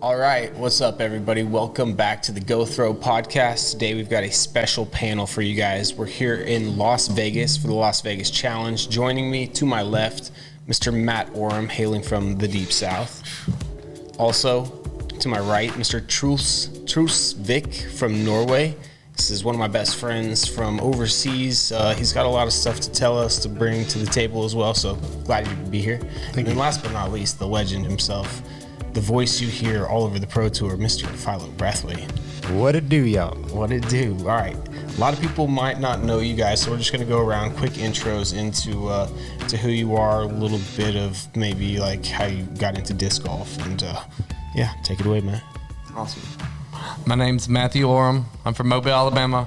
All right, what's up, everybody? Welcome back to the Go Throw podcast. Today we've got a special panel for you guys. We're here in Las Vegas for the Las Vegas Challenge. Joining me to my left, Mr. Matt Oram, hailing from the Deep South. Also, to my right, Mr. Truls Vik from Norway. This is one of my best friends from overseas. He's got a lot of stuff to tell us, to bring to the table as well, so glad you could be here. And last but not least, the legend himself, the voice you hear all over the Pro Tour, Mr. Philo Brathwaite. What it do, y'all? What it do? All right. A lot of people might not know you guys, so we're just going to go around quick intros into to who you are, a little bit of maybe like how you got into disc golf, and yeah, take it away, man. Awesome. My name's Matty-O. I'm from Mobile, Alabama.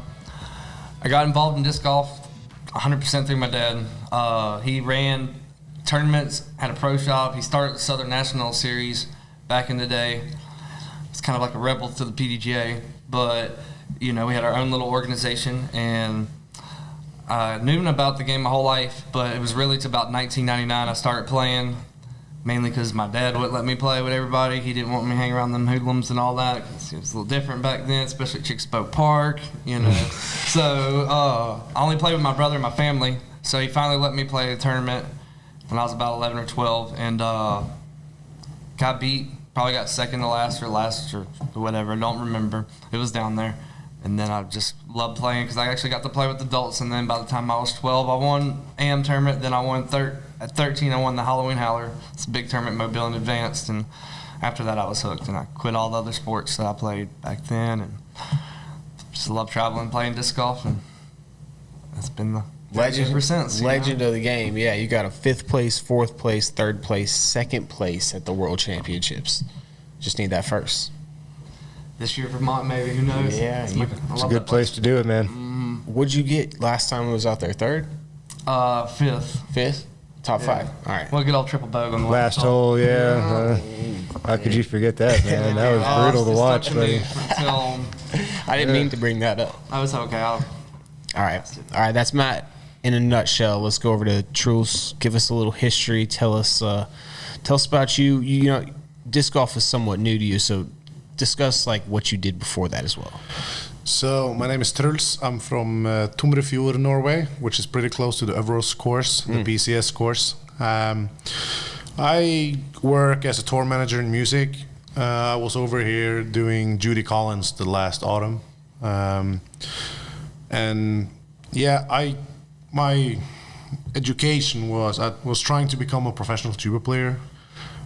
I got involved in disc golf 100% through my dad. He ran tournaments, had a pro shop. He started the Southern National Series back in the day. It's kind of like a rebel to the PDGA, but you know, we had our own little organization, and I knew about the game my whole life, but it was really to about 1999 I started playing, mainly because my dad wouldn't let me play with everybody. He didn't want me hanging around them hoodlums and all that, 'cause it was a little different back then, especially at Chickasaw Park, you know. So I only played with my brother and my family, so he finally let me play a tournament when I was about 11 or 12, and got beat. Probably got second to last or whatever, don't remember. It was down there. And then I just loved playing because I actually got to play with adults, and then by the time I was 12, I won AM tournament. Then I won at 13, I won the Halloween Howler. It's a big tournament, Mobile and Advanced, and after that I was hooked, and I quit all the other sports that I played back then, and just love traveling, playing disc golf, and that's been the legend ever since. Legend of the game. Yeah, you got a 5th place, 4th place, 3rd place, 2nd place at the World Championships. Just need that first. This year, Vermont, maybe. Who knows? Yeah, It's a good place to do it, man. Mm-hmm. What'd you get last time I was out there? 3rd? 5th. 5th? Top 5. All right. We'll get all triple bog on the Last hole, yeah. How could you forget that, man? That was brutal to watch, buddy. I didn't mean to bring that up. I was okay. All right. That's Matt in a nutshell. Let's go over to Truls. Give us a little history. Tell us about you. You know, disc golf is somewhat new to you, so discuss like what you did before that as well. So my name is Truls. I'm from Tomrefjord, Norway, which is pretty close to the Øvros course, the PCS course. I work as a tour manager in music. I was over here doing Judy Collins the last autumn. And yeah, my education was, I was trying to become a professional tuba player,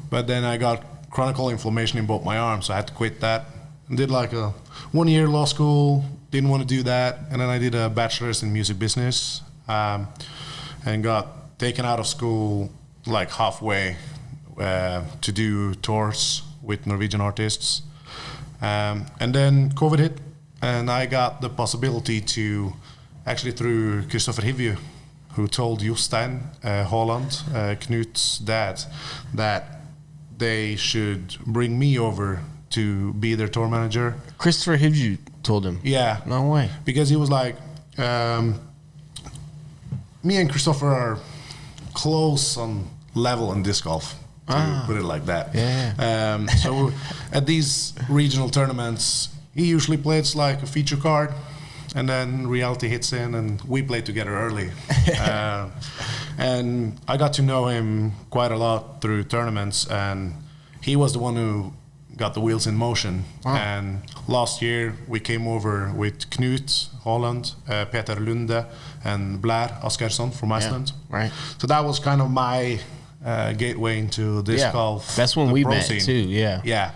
but then I got chronic inflammation in both my arms, so I had to quit that. And did like a 1-year law school, didn't want to do that, and then I did a bachelor's in music business, and got taken out of school like halfway to do tours with Norwegian artists. And then COVID hit, and I got the possibility to, actually through Kristoffer Hivju, who told Jostein Haaland, Knut's dad, that they should bring me over to be their tour manager. Kristoffer Hivju told him? Yeah. No way. Because he was like, me and Kristoffer are close on level in disc golf, to put it like that. Yeah. So at these regional tournaments, he usually plays like a feature card, and then reality hits in, and we play together early. And I got to know him quite a lot through tournaments, and he was the one who got the wheels in motion. And last year we came over with Knut Haaland, Peter Lunde, and Blair Askersson from Iceland. Right. So that was kind of my gateway into disc golf. That's when we met scene. too. Yeah. Yeah.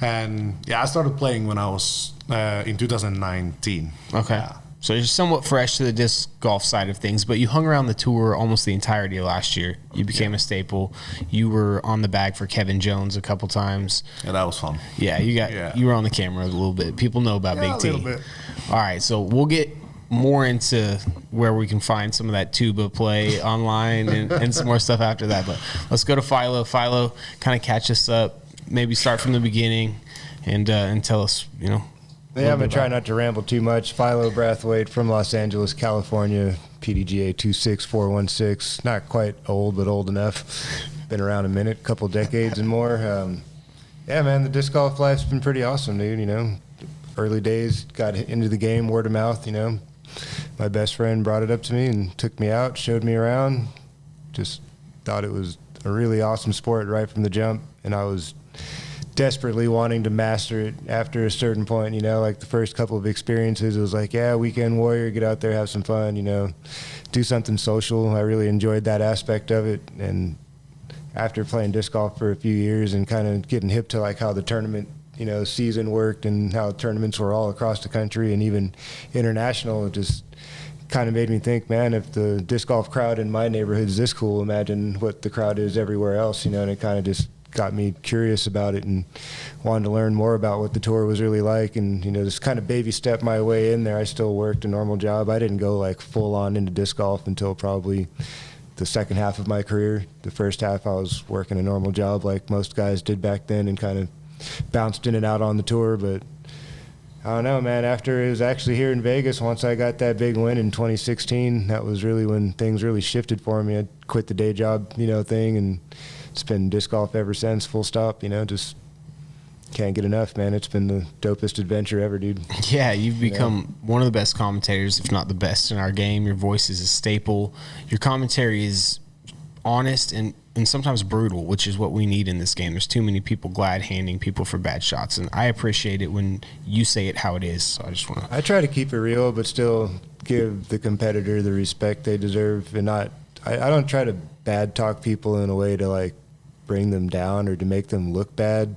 And yeah, I started playing when I was in 2019. Okay. Yeah. So you're somewhat fresh to the disc golf side of things, but you hung around the tour almost the entirety of last year. You became a staple. You were on the bag for Kevin Jones a couple times. Yeah, that was fun. Yeah, you were on the camera a little bit. People know about Big T. A little bit. All right, so we'll get more into where we can find some of that tuba play online and some more stuff after that. But let's go to Philo. Philo, kind of catch us up. Maybe start from the beginning and tell us, you know. Yeah, I'm going to try not to ramble too much. Philo Brathwaite from Los Angeles, California, PDGA 26416. Not quite old, but old enough. Been around a minute, couple decades and more. Yeah, man, the disc golf life's been pretty awesome, dude. You know, early days, got into the game, word of mouth. You know, my best friend brought it up to me and took me out, showed me around. Just thought it was a really awesome sport right from the jump, and I was desperately wanting to master it after a certain point. You know, like the first couple of experiences, it was like, yeah, weekend warrior, get out there, have some fun. You know, do something social. I really enjoyed that aspect of it, and after playing disc golf for a few years and kind of getting hip to like how the tournament, you know, season worked and how tournaments were all across the country and even international, it just kind of made me think, man, if the disc golf crowd in my neighborhood is this cool, imagine what the crowd is everywhere else, you know, and it kind of just got me curious about it and wanted to learn more about what the tour was really like, and, you know, just kind of baby step my way in there. I still worked a normal job. I didn't go like full on into disc golf until probably the second half of my career. The first half I was working a normal job like most guys did back then and kind of bounced in and out on the tour. But I don't know, man, after it was actually here in Vegas, once I got that big win in 2016, that was really when things really shifted for me. I quit the day job, you know, thing, and it's been disc golf ever since, full stop, you know, just can't get enough, man. It's been the dopest adventure ever, dude. Yeah, you've become one of the best commentators, if not the best in our game. Your voice is a staple. Your commentary is honest and sometimes brutal, which is what we need in this game. There's too many people glad-handing people for bad shots, and I appreciate it when you say it how it is. So I just want to... I try to keep it real, but still give the competitor the respect they deserve, and not... I don't try to bad talk people in a way to, like, bring them down or to make them look bad.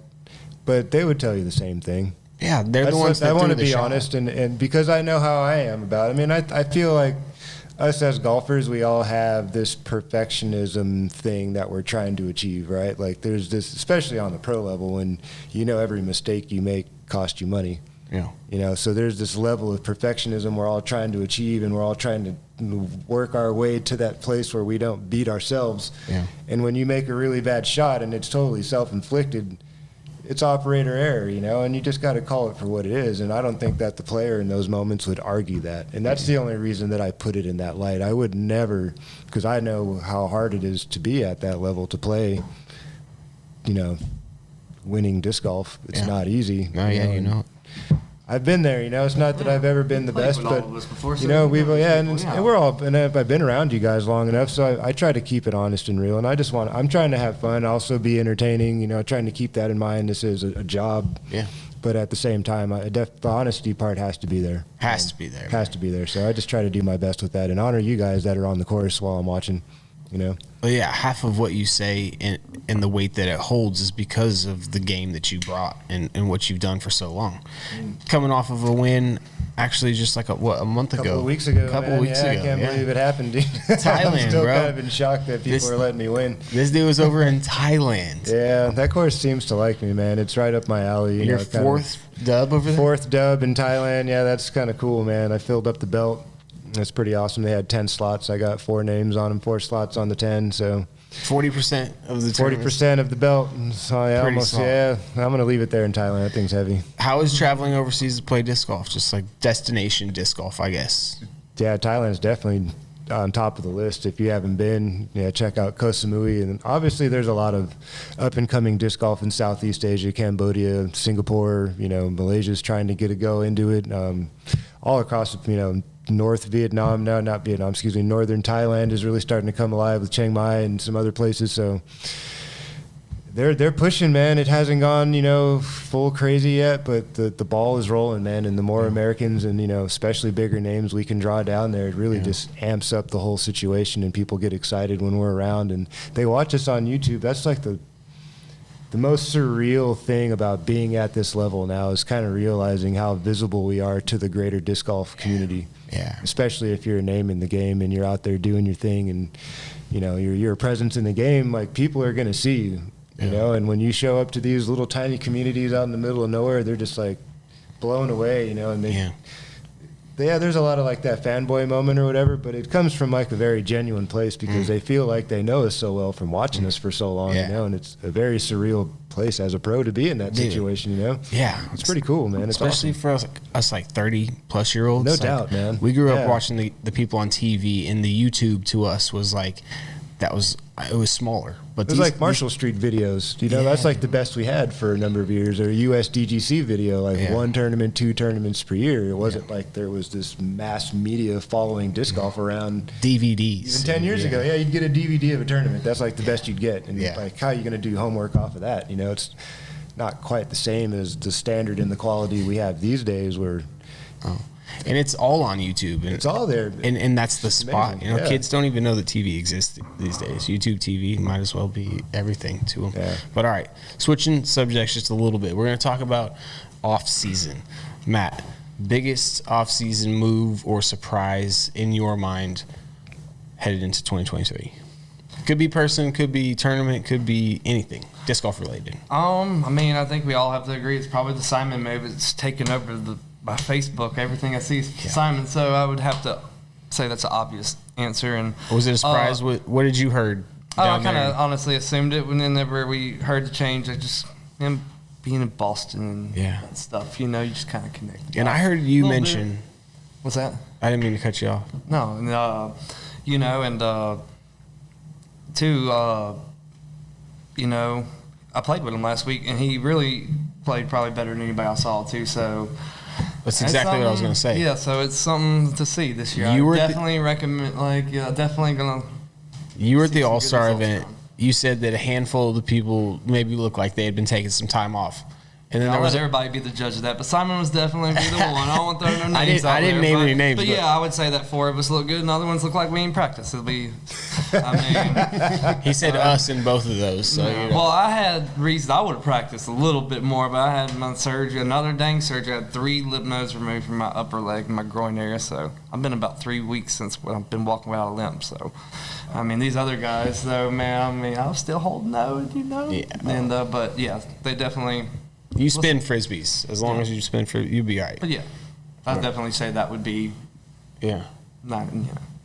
But they would tell you the same thing. Yeah, they're the ones that I want to threw the be shot. honest, and because I know how I am about it. I mean, I feel like us as golfers, we all have this perfectionism thing that we're trying to achieve, right? Like there's this, especially on the pro level, when you know every mistake you make costs you money. Yeah. You know, so there's this level of perfectionism we're all trying to achieve, and we're all trying to work our way to that place where we don't beat ourselves. Yeah. And when you make a really bad shot and it's totally self-inflicted, it's operator error, you know, and you just got to call it for what it is. And I don't think that the player in those moments would argue that. And that's the only reason that I put it in that light. I would never, because I know how hard it is to be at that level, to play, you know, winning disc golf. It's not easy. No, you know. I've been there, you know. It's not that I've ever been the best, but you know, and we're all. And I've been around you guys long enough, so I try to keep it honest and real. And I'm trying to have fun, also be entertaining. You know, trying to keep that in mind. This is a job. Yeah. But at the same time, the honesty part has to be there. Has to be there. Has to be there. So I just try to do my best with that and honor you guys that are on the course while I'm watching. You know. Well, yeah, half of what you say and the weight that it holds is because of the game that you brought and what you've done for so long. Coming off of a win, actually, just like a month ago. A couple of weeks ago. I can't believe it happened, dude. Thailand, I'm still bro. kind of in shock that people are letting me win. This dude was over in Thailand. Yeah, that course seems to like me, man. It's right up my alley. Your know, fourth dub over there? Fourth dub in Thailand. Yeah, that's kind of cool, man. I filled up the belt. That's pretty awesome. They had 10 slots. I got 4 names on them, 4 slots on the 10. So 40% of the 40% of the belt. So yeah, Pretty almost. solid. Yeah, I'm gonna leave it there in Thailand. That thing's heavy. How is traveling overseas to play disc golf? Just like destination disc golf, I guess. Yeah, Thailand's definitely on top of the list. If you haven't been, check out Koh Samui. And obviously, there's a lot of up and coming disc golf in Southeast Asia, Cambodia, Singapore. Malaysia's trying to get a go into it. All across, North Vietnam, no, not Vietnam, excuse me, Northern Thailand is really starting to come alive with Chiang Mai and some other places. So they're pushing, man. It hasn't gone, full crazy yet, but the ball is rolling, man. And the more Americans and, especially bigger names we can draw down there, it really just amps up the whole situation, and people get excited when we're around and they watch us on YouTube. That's like the most surreal thing about being at this level now is kind of realizing how visible we are to the greater disc golf community. Yeah. Especially if you're a name in the game and you're out there doing your thing and, you're a presence in the game, like people are going to see you, you know, and when you show up to these little tiny communities out in the middle of nowhere, they're just like blown away, and there's a lot of like that fanboy moment or whatever, but it comes from like a very genuine place because they feel like they know us so well from watching us for so long, and it's a very surreal place as a pro to be in that situation, Yeah. It's pretty cool, man. It's especially awesome. for us like 30+ year olds. No doubt, man. We grew up Yeah. watching the people on TV, and the YouTube to us was like that was smaller. But It was like Marshall Street videos. That's like the best we had for a number of years. Or a USDGC video, like one tournament, 2 tournaments per year. It wasn't like there was this mass media following disc golf around. DVDs. Even 10 years ago, you'd get a DVD of a tournament. That's like the best you'd get. And like, how are you going to do homework off of that? It's not quite the same as the standard and the quality we have these days where... And it's all on YouTube. And it's all there. And that's the spot. Amazing. Kids don't even know that TV exists these days. YouTube TV might as well be everything to them. Yeah. But all right, switching subjects just a little bit. We're going to talk about off-season. Matt, biggest off-season move or surprise in your mind headed into 2023? Could be person, could be tournament, could be anything disc golf related. I think we all have to agree it's probably the Simon move. It's taken over by Facebook. Everything I see is Simon, so I would have to say that's an obvious answer. And was it a surprise? What did you heard? I kind of honestly assumed it whenever we heard the change. I just him being in Boston and stuff. You just kind of connect. And I heard you mention. What's that? I didn't mean to cut you off. No, I played with him last week, and he really played probably better than anybody I saw too. So that's exactly what I was going to say. Yeah, so it's something to see this year. I definitely recommend. Definitely gonna. You were at the All-Star event. You said that a handful of the people maybe looked like they had been taking some time off. And then I'll let everybody be the judge of that. But Simon was definitely the one. I don't want to throw no names I didn't name any names. But yeah, I would say that 4 of us look good and the other ones look like we ain't practiced. It'll be, He said us in both of those. So, Well, I had reasons I would have practiced a little bit more, but I had my surgery, another dang surgery. I had 3 lymph nodes removed from my upper leg and my groin area. So I've been about 3 weeks since I've been walking without a limp. So, these other guys, though, man, I was still holding those, Yeah. And, but, yeah, they definitely... You spin frisbees. As long as you spin you'll be all right. But yeah, I'd definitely say that would be. Yeah. Not.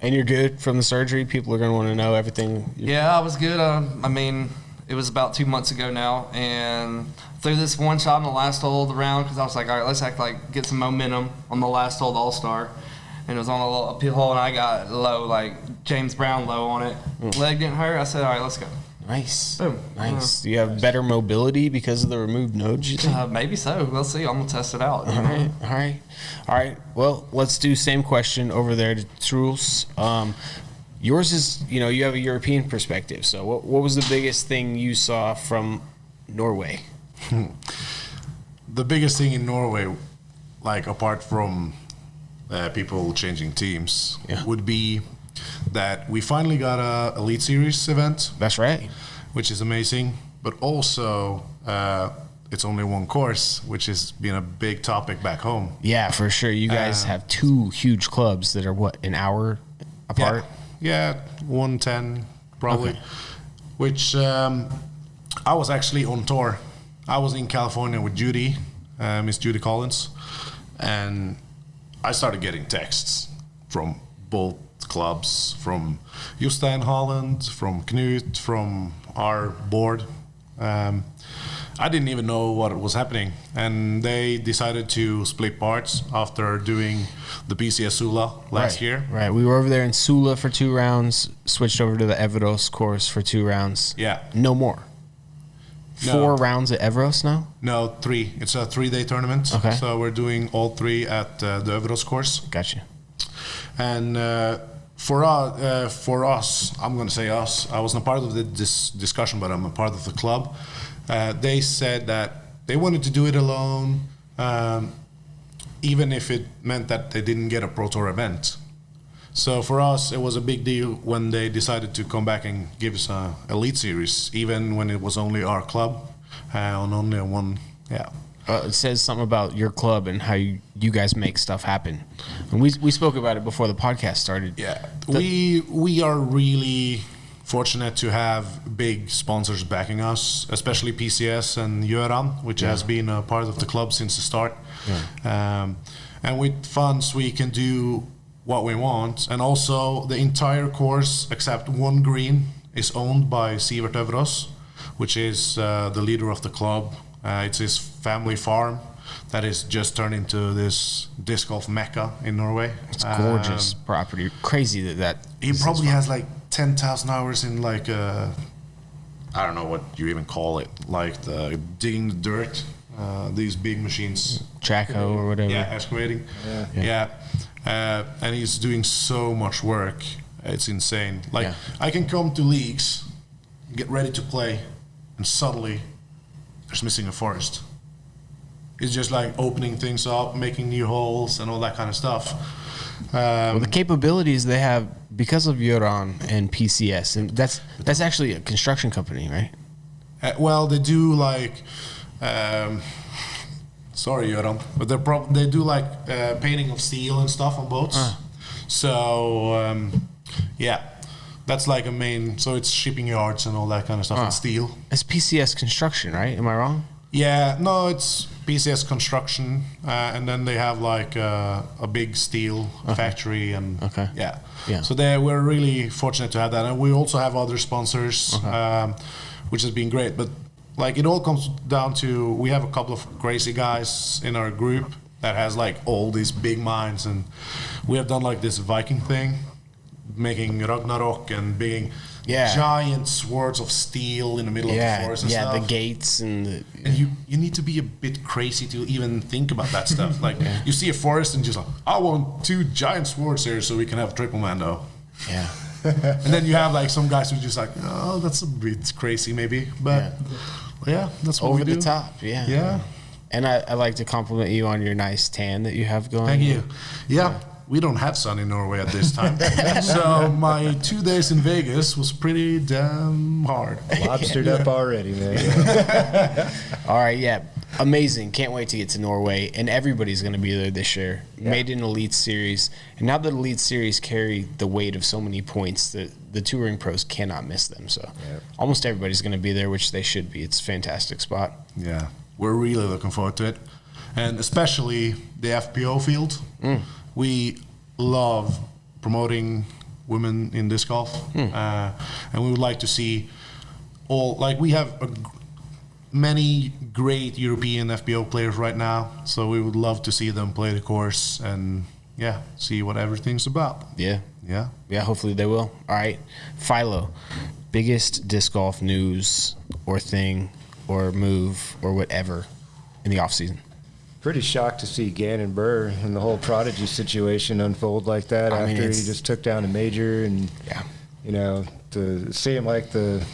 And you're good from the surgery. People are going to want to know everything. Yeah, I was good. It was about 2 months ago now, and threw this one shot on the last hole of the round because I was like, all right, let's get some momentum on the last hole of the All-Star. And it was on a little uphill hole, and I got low, like James Brown low on it. Leg didn't hurt. I said, all right, let's go. Nice. Boom. Nice. Do you have better mobility because of the removed nodes, you think? Maybe so. We'll see. I'm going to test it out. All right. Well, let's do same question over there to Truls. Yours is, you have a European perspective. So what was the biggest thing you saw from Norway? The biggest thing in Norway, apart from people changing teams, would be that we finally got a Elite Series event. That's right. Which is amazing. But also, it's only one course, which has been a big topic back home. Yeah, for sure. You guys have 2 huge clubs that are, an hour apart? Yeah, 110 probably. Okay. Which I was actually on tour. I was in California with Judy, Miss Judy Collins. And I started getting texts from both clubs, from Jostein Holland, from Knut, from our board. I didn't even know what was happening, and they decided to split parts after doing the BCS Sula last year. Right, we were over there in Sula for 2 rounds, switched over to the Everos course for 2 rounds. Yeah. No more. 4 rounds at Everos now? No, 3. It's a 3-day tournament. Okay. So we're doing all 3 at the Everos course. Gotcha. And for us, I'm going to say us. I wasn't a part of this discussion, but I'm a part of the club. They said that they wanted to do it alone, even if it meant that they didn't get a Pro Tour event. So for us, it was a big deal when they decided to come back and give us an Elite Series, even when it was only our club on only one. Yeah. It says something about your club and how you guys make stuff happen. And we spoke about it before the podcast started. Yeah, we are really fortunate to have big sponsors backing us, especially PCS and Göran, which has been a part of the club since the start. Yeah. And with funds, we can do what we want. And also, the entire course, except one green, is owned by Sivert Øvros, which is the leader of the club. It's his family farm that is just turned into this disc golf mecca in Norway. It's gorgeous property. Crazy that he probably has like 10,000 hours in like I don't know what you even call it, like the digging the dirt, these big machines. Traco or whatever. Yeah, excavating. Yeah. And he's doing so much work. It's insane. Like, I can come to leagues, get ready to play, and suddenly there's missing a forest. It's just like opening things up, making new holes, and all that kind of stuff. Well, the capabilities they have because of Yoran and PCS, and that's actually a construction company, right? Well, they do like, sorry, Yoran, but they do like painting of steel and stuff on boats. So yeah, that's like a main. So it's shipping yards and all that kind of stuff and steel. It's PCS construction, right? Am I wrong? Yeah, no, it's PCS construction, and then they have like a big steel factory, and yeah. So we're really fortunate to have that, and we also have other sponsors, which has been great. But like it all comes down to we have a couple of crazy guys in our group that has like all these big minds, and we have done like this Viking thing, making Ragnarok and being giant swords of steel in the middle of the forest and stuff. The gates and you need to be a bit crazy to even think about that stuff. Like you see a forest and just like, I want 2 giant swords here so we can have triple mando. Yeah. And then you have like some guys who are just like, oh, that's a bit crazy maybe. But yeah, that's what over we do. the top. Yeah. Yeah. And I like to compliment you on your nice tan that you have going. Thank you. Yeah. We don't have sun in Norway at this time. So my 2 days in Vegas was pretty damn hard. Lobstered up already, man. All right, yeah. Amazing. Can't wait to get to Norway. And everybody's going to be there this year. Made an Elite Series. And now that Elite Series carry the weight of so many points, the touring pros cannot miss them. So almost everybody's going to be there, which they should be. It's a fantastic spot. Yeah. We're really looking forward to it. And especially the FPO field. We love promoting women in disc golf, and we would like to see we have many great European FPO players right now, so we would love to see them play the course and see what everything's about. Yeah, hopefully they will. All right, Philo, biggest disc golf news or thing or move or whatever in the off season. Pretty shocked to see Gannon Burr and the whole Prodigy situation unfold like that after he just took down a major, and you know, to see him like the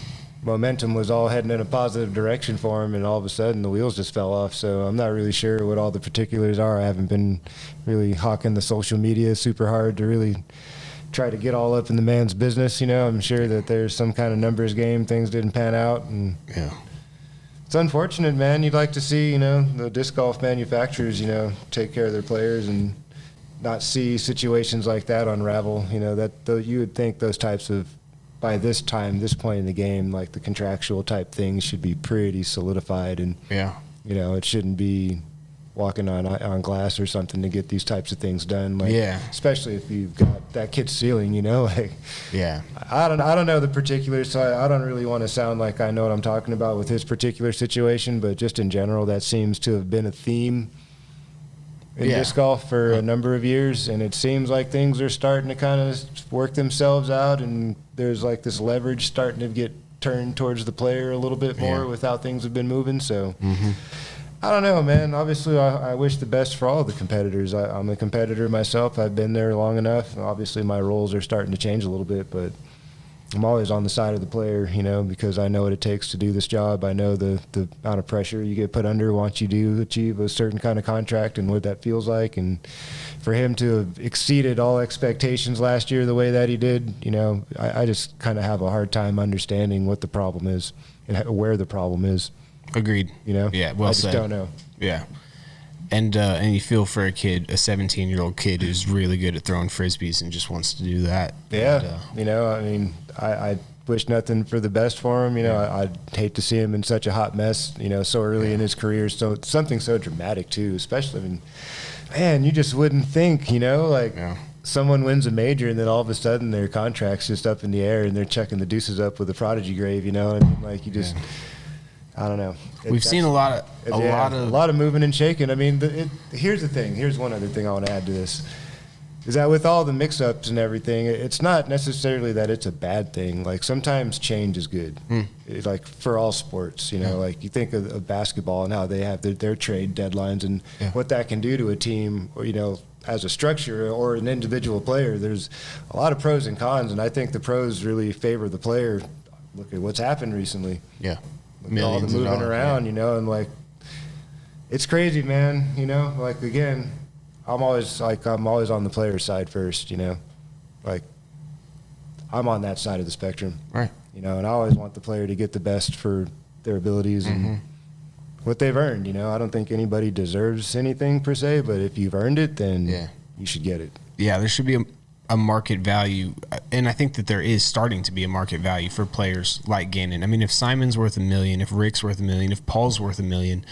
momentum was all heading in a positive direction for him, and all of a sudden the wheels just fell off. So I'm not really sure what all the particulars are. I haven't been really hawking the social media super hard to really try to get all up in the man's business. You know, I'm sure that there's some kind of numbers game. Things didn't pan out, and it's unfortunate, man. You'd like to see, you know, the disc golf manufacturers, you know, take care of their players and not see situations like that unravel. You know, you would think those types of, by this point in the game, like the contractual type things should be pretty solidified, and you know, it shouldn't be walking on glass or something to get these types of things done. Like, especially if you've got that kid ceiling, you know, like, I don't know the particulars, so I don't really want to sound like I know what I'm talking about with his particular situation, but just in general, that seems to have been a theme in disc golf for a number of years, and it seems like things are starting to kind of work themselves out, and there's like this leverage starting to get turned towards the player a little bit more with how things have been moving. So I don't know, man. Obviously, I wish the best for all the competitors. I'm a competitor myself. I've been there long enough. Obviously, my roles are starting to change a little bit, but I'm always on the side of the player, you know, because I know what it takes to do this job. I know the amount of pressure you get put under once you do achieve a certain kind of contract and what that feels like. And for him to have exceeded all expectations last year the way that he did, you know, I just kind of have a hard time understanding what the problem is and where the problem is. Agreed. You know? Yeah, well said. I just don't know. Yeah. And you feel for a kid, a 17-year-old kid who's really good at throwing frisbees and just wants to do that. Yeah. And, you know, I mean, I wish nothing for the best for him. You know, I'd hate to see him in such a hot mess, you know, so early in his career. So something so dramatic, too, especially, I mean, man, you just wouldn't think, you know, like someone wins a major and then all of a sudden their contract's just up in the air and they're checking the deuces up with a Prodigy grave, you know? I mean, like, you just... I don't know. We've seen a lot of moving and shaking. I mean, here's the thing. Here's one other thing I want to add to this. is that with all the mix-ups and everything, it's not necessarily that it's a bad thing. Like, sometimes change is good. Like, for all sports, you know, like you think of basketball and how they have their trade deadlines and what that can do to a team, or, you know, as a structure or an individual player. There's a lot of pros and cons, and I think the pros really favor the player. Look at what's happened recently. Yeah. Look at all the moving around, you know, and like, it's crazy, man. You know, like, again, I'm always on the player side first, you know, like, I'm on that side of the spectrum, Right. you know, and I always want the player to get the best for their abilities and what they've earned. You know, I don't think anybody deserves anything per se, but if you've earned it, then you should get it. Yeah, there should be a market value, and I think that there is starting to be a market value for players like Gannon. I mean, if Simon's worth $1 million, if Rick's worth $1 million, if Paul's worth $1 million,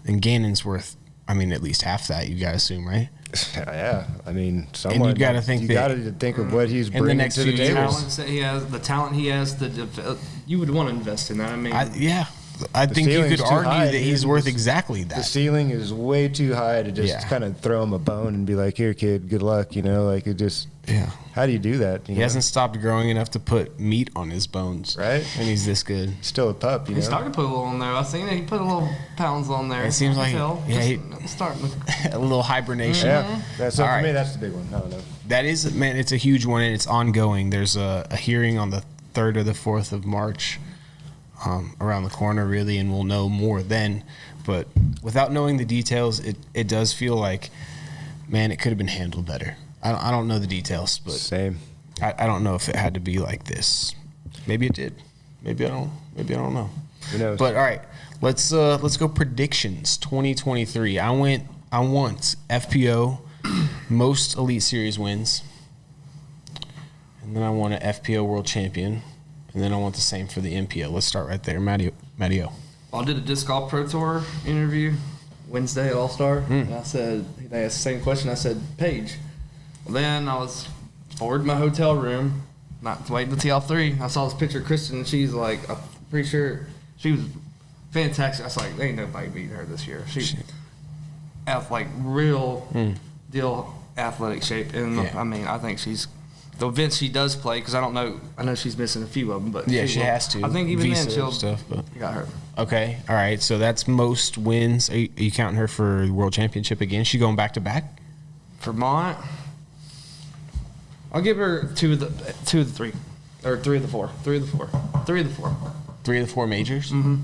then Gannon's worth, I mean, at least half that, you got to assume, right? Yeah, I mean, someone, and you got to think you got to think of what he's bringing next to the few years. table. The talent he has, you would want to invest in that. I mean, I think you could ceiling's too argue high, that dude. he's worth exactly The that. ceiling is way too high to just kind of throw him a bone and be like, "Here, kid, good luck." You know, like, it just. Yeah. How do you do that? You He know? hasn't stopped growing enough to put meat on his bones, Right? And he's this good. Still a pup, you he's know. starting to put a little on there. I seen it. He put a little pounds on there. It seems like starting. A little hibernation. Yeah, that's All for right. me. That's the big one. I don't know. That is, man, it's a huge one, and it's ongoing. There's a hearing on the 3rd or the 4th of March, around the corner, really, and we'll know more then. But without knowing the details, it does feel like, man, it could have been handled better. I don't know the details, but Same. I don't know if it had to be like this. Maybe it did. Maybe I don't know. Who knows? But all right, let's go predictions 2023. I want FPO most Elite Series wins, and then I want an FPO World Champion, and then I want the same for the MPO. Let's start right there, Matty-O. I did a disc golf pro tour interview Wednesday at All Star, and I said, they asked the same question. I said, Paige. Well, then I was forward in my hotel room, not waiting to tee off 3. I saw this picture of Kristen, and she's like, I'm pretty sure she was fantastic. I was like, ain't nobody beating her this year. She have like real deal athletic shape, and I mean, I think she's the events she does play, because I know she's missing a few of them, but she has to. I think even Visa then she'll stuff, but got her. Okay, all right. So that's most wins. Are you counting her for the World Championship again? She going back to back? Vermont. I'll give her 2 of the 3, or 3 of the 4, 3 of the 4, 3 of the 4, 3 of the 4 majors. 3 of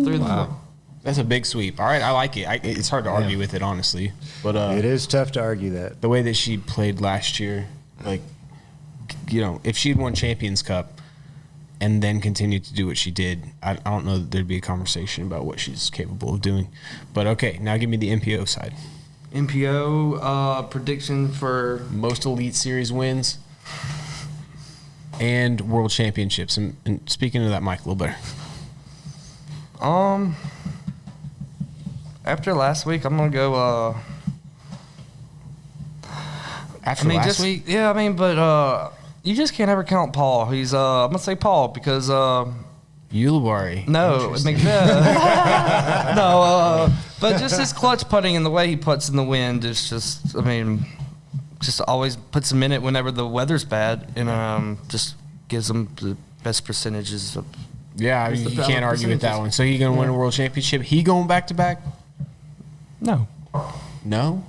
the 4. That's a big sweep. All right, I like it. It's hard to argue with it, honestly. But It is tough to argue that. the way that she played last year, like, you know, if she'd won Champions Cup and then continued to do what she did, I don't know that there'd be a conversation about what she's capable of doing. But okay, now give me the MPO side. MPO prediction for Most Elite Series wins and World Championships. And speaking of that mic a little better. after last week, I'm gonna go. After last week? Yeah, I mean, but you just can't ever count Paul. He's I'm gonna say Paul because Ulibarri. no, McVeigh. No, but just his clutch putting and the way he puts in the wind is just, I mean, just always puts him in it whenever the weather's bad, and just gives him the best percentages of. Yeah, Just the you can't argue with that percentages. one. So he going to win a World Championship? He going back to back? No, No?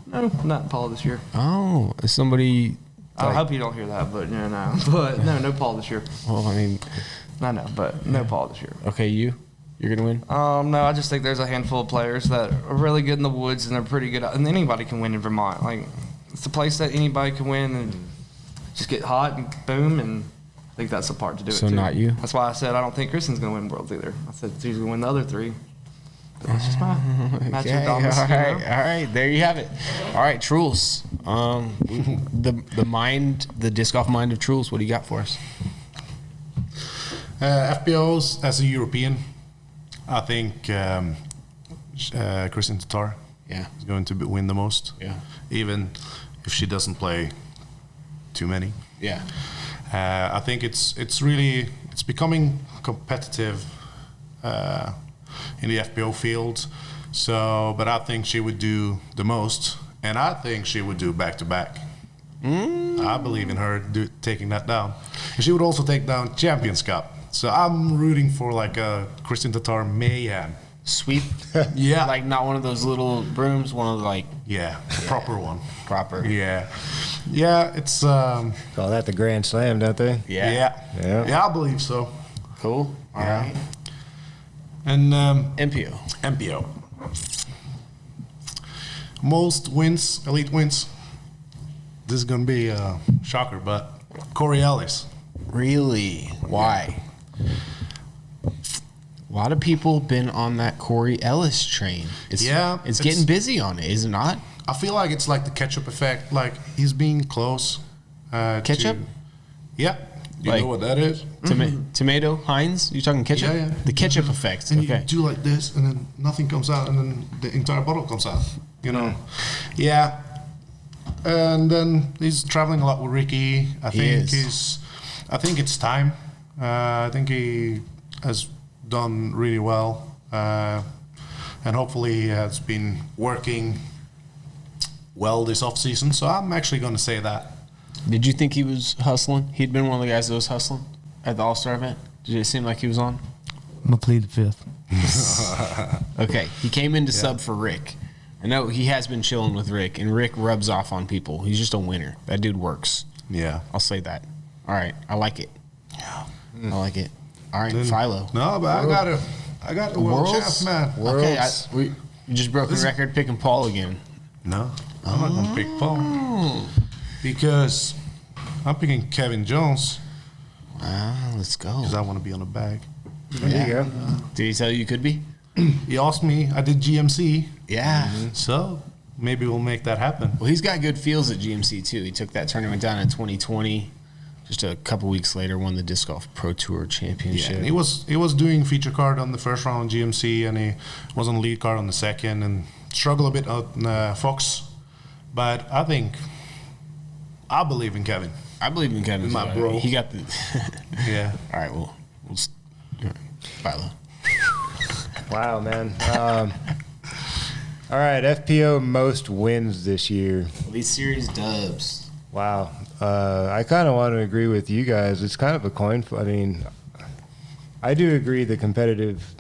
not Paul this year. Oh, is somebody. I hope you don't hear that, but no. But no Paul this year. Well, I mean, I know, but no Paul this year. okay, you're going to win? No, I just think there's a handful of players that are really good in the woods, and they're pretty good, and anybody can win in Vermont. Like, it's a place that anybody can win and just get hot and boom, and I think that's the part to do it So too. not you? That's why I said I don't think Kristen's going to win Worlds either. I said she's going to win the other 3. But that's just my match Okay, of dominance. all right, there you have it. All right, Truls. The disc golf mind of Truls, what do you got for us? FPOs as a European, I think Kristen Tatar Yeah. is going to win the most. Yeah. Even if she doesn't play too many. Yeah. I think it's becoming competitive in the FPO field. So, but I think she would do the most, and I think she would do back to back. I believe in her taking that down. And she would also take down Champions Cup. So I'm rooting for like a Christian Tatar mayhem. Sweep? Yeah. Like not one of those little brooms, one of the like Yeah, a proper one. proper. Yeah. Yeah, it's Call that the Grand Slam, don't they? Yeah. Yeah, I believe so. Cool. All Yeah. right. And MPO. MPO. Most wins, elite wins. This is gonna be a shocker, but Corey Ellis. Really? Why? A lot of people been on that Corey Ellis train. It's getting busy on it, is it not? I feel like it's like the ketchup effect. Like he's being close. Ketchup? Yeah. You Like- know what that is? Tomato, Heinz? You talking ketchup? Yeah, yeah. The ketchup effect. And Okay. you do like this, and then nothing comes out, and then the entire bottle comes out. You know? Yeah. And then he's traveling a lot with Ricky. I think it's time. I think he has done really well, and hopefully he has been working well this off season. So I'm actually going to say that. Did you think he was hustling? He'd been one of the guys that was hustling at the All-Star event? Did it seem like he was on? I'm gonna plead the fifth. Okay, he came in to sub for Rick. I know he has been chilling with Rick, and Rick rubs off on people. He's just a winner. That dude works. Yeah. I'll say that. All right, I like it. I like it. All right, Philo. No, but I got the world champ, man. Okay, you just broke the record picking Paul again. No, I'm not going to pick Paul. Because I'm picking Kevin Jones Let's go. because I want to be on the bag. There you go. Did he tell you you could be? He asked me, I did GMC, Yeah. so maybe we'll make that happen. Well, he's got good feels at GMC too. He took that tournament down in 2020. Just a couple weeks later, won the Disc Golf Pro Tour Championship. Yeah, and he was doing feature card on the first round on GMC, and he was on lead card on the second, and struggled a bit on Fox. But I believe in Kevin. I believe in Kevin. My too. bro. He got the. Yeah. All right. Well, Philo. Wow, man. All right, FPO most wins this year. These series dubs. Wow. I kind of want to agree with you guys. It's kind of a coin flip. I mean, I do agree the competitive,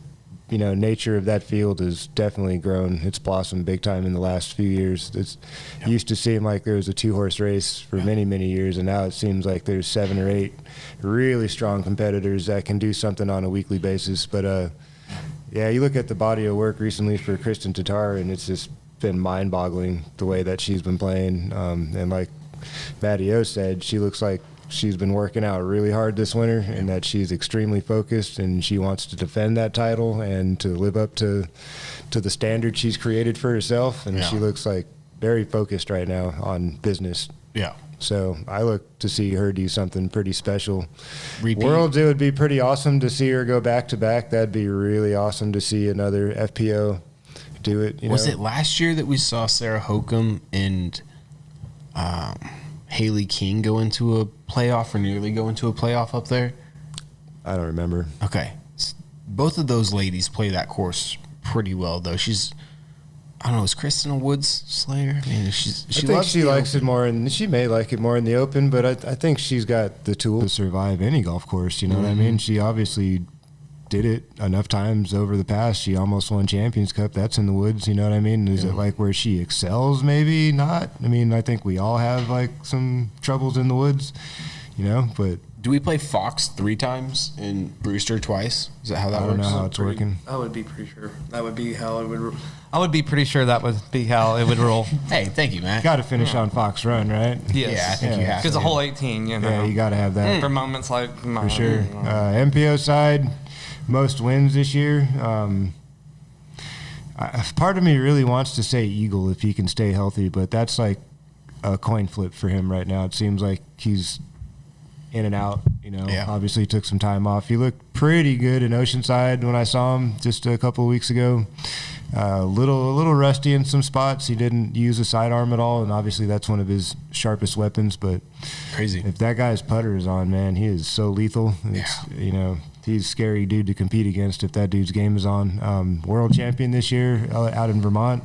nature of that field has definitely grown. It's blossomed big time in the last few years. It used to seem like there was a two-horse race for many, many years, and now it seems like there's 7 or 8 really strong competitors that can do something on a weekly basis. But, yeah, you look at the body of work recently for Kristen Tatar, and it's just been mind-boggling the way that she's been playing. And like Matty-O said, she looks like she's been working out really hard this winter, and that she's extremely focused, and she wants to defend that title and to live up to the standard she's created for herself. And she looks like very focused right now on business. Yeah. So I look to see her do something pretty special. Repeat. Worlds, it would be pretty awesome to see her go back to back. That'd be really awesome to see another FPO do it. Was it last year that we saw Sarah Hokum and Haley King go into a playoff or nearly go into a playoff up there? I don't remember. Okay. Both of those ladies play that course pretty well, though. I don't know, is Kristen a Woods Slayer? I mean, I think she likes it more, and she may like it more in the open, but I think she's got the tools to survive any golf course. You know what I mean? She obviously did it enough times over the past. She almost won Champions Cup. That's in the woods. You know what I mean? Is it like where she excels? Maybe not. I mean, I think we all have like some troubles in the woods, but Do we play Fox 3 times and Brewster twice? Is that how that I don't works? know how it's working. I would be pretty sure that would be how it would. I would be pretty sure that would be how it would roll. Hey, thank you, Matt. Got to finish on Fox Run, right? Yes. Yeah, I think you have Because to. the whole 18, Yeah, you got to have that. For moments like for sure. MPO side, most wins this year. Part of me really wants to say Eagle if he can stay healthy, but that's like a coin flip for him right now. It seems like he's in and out. Yeah. Obviously he took some time off. He looked pretty good in Oceanside when I saw him just a couple of weeks ago. A little rusty in some spots. He didn't use a sidearm at all, and obviously that's one of his sharpest weapons. But Crazy. if that guy's putter is on, man, he is so lethal. He's a scary dude to compete against if that dude's game is on. World champion this year out in Vermont.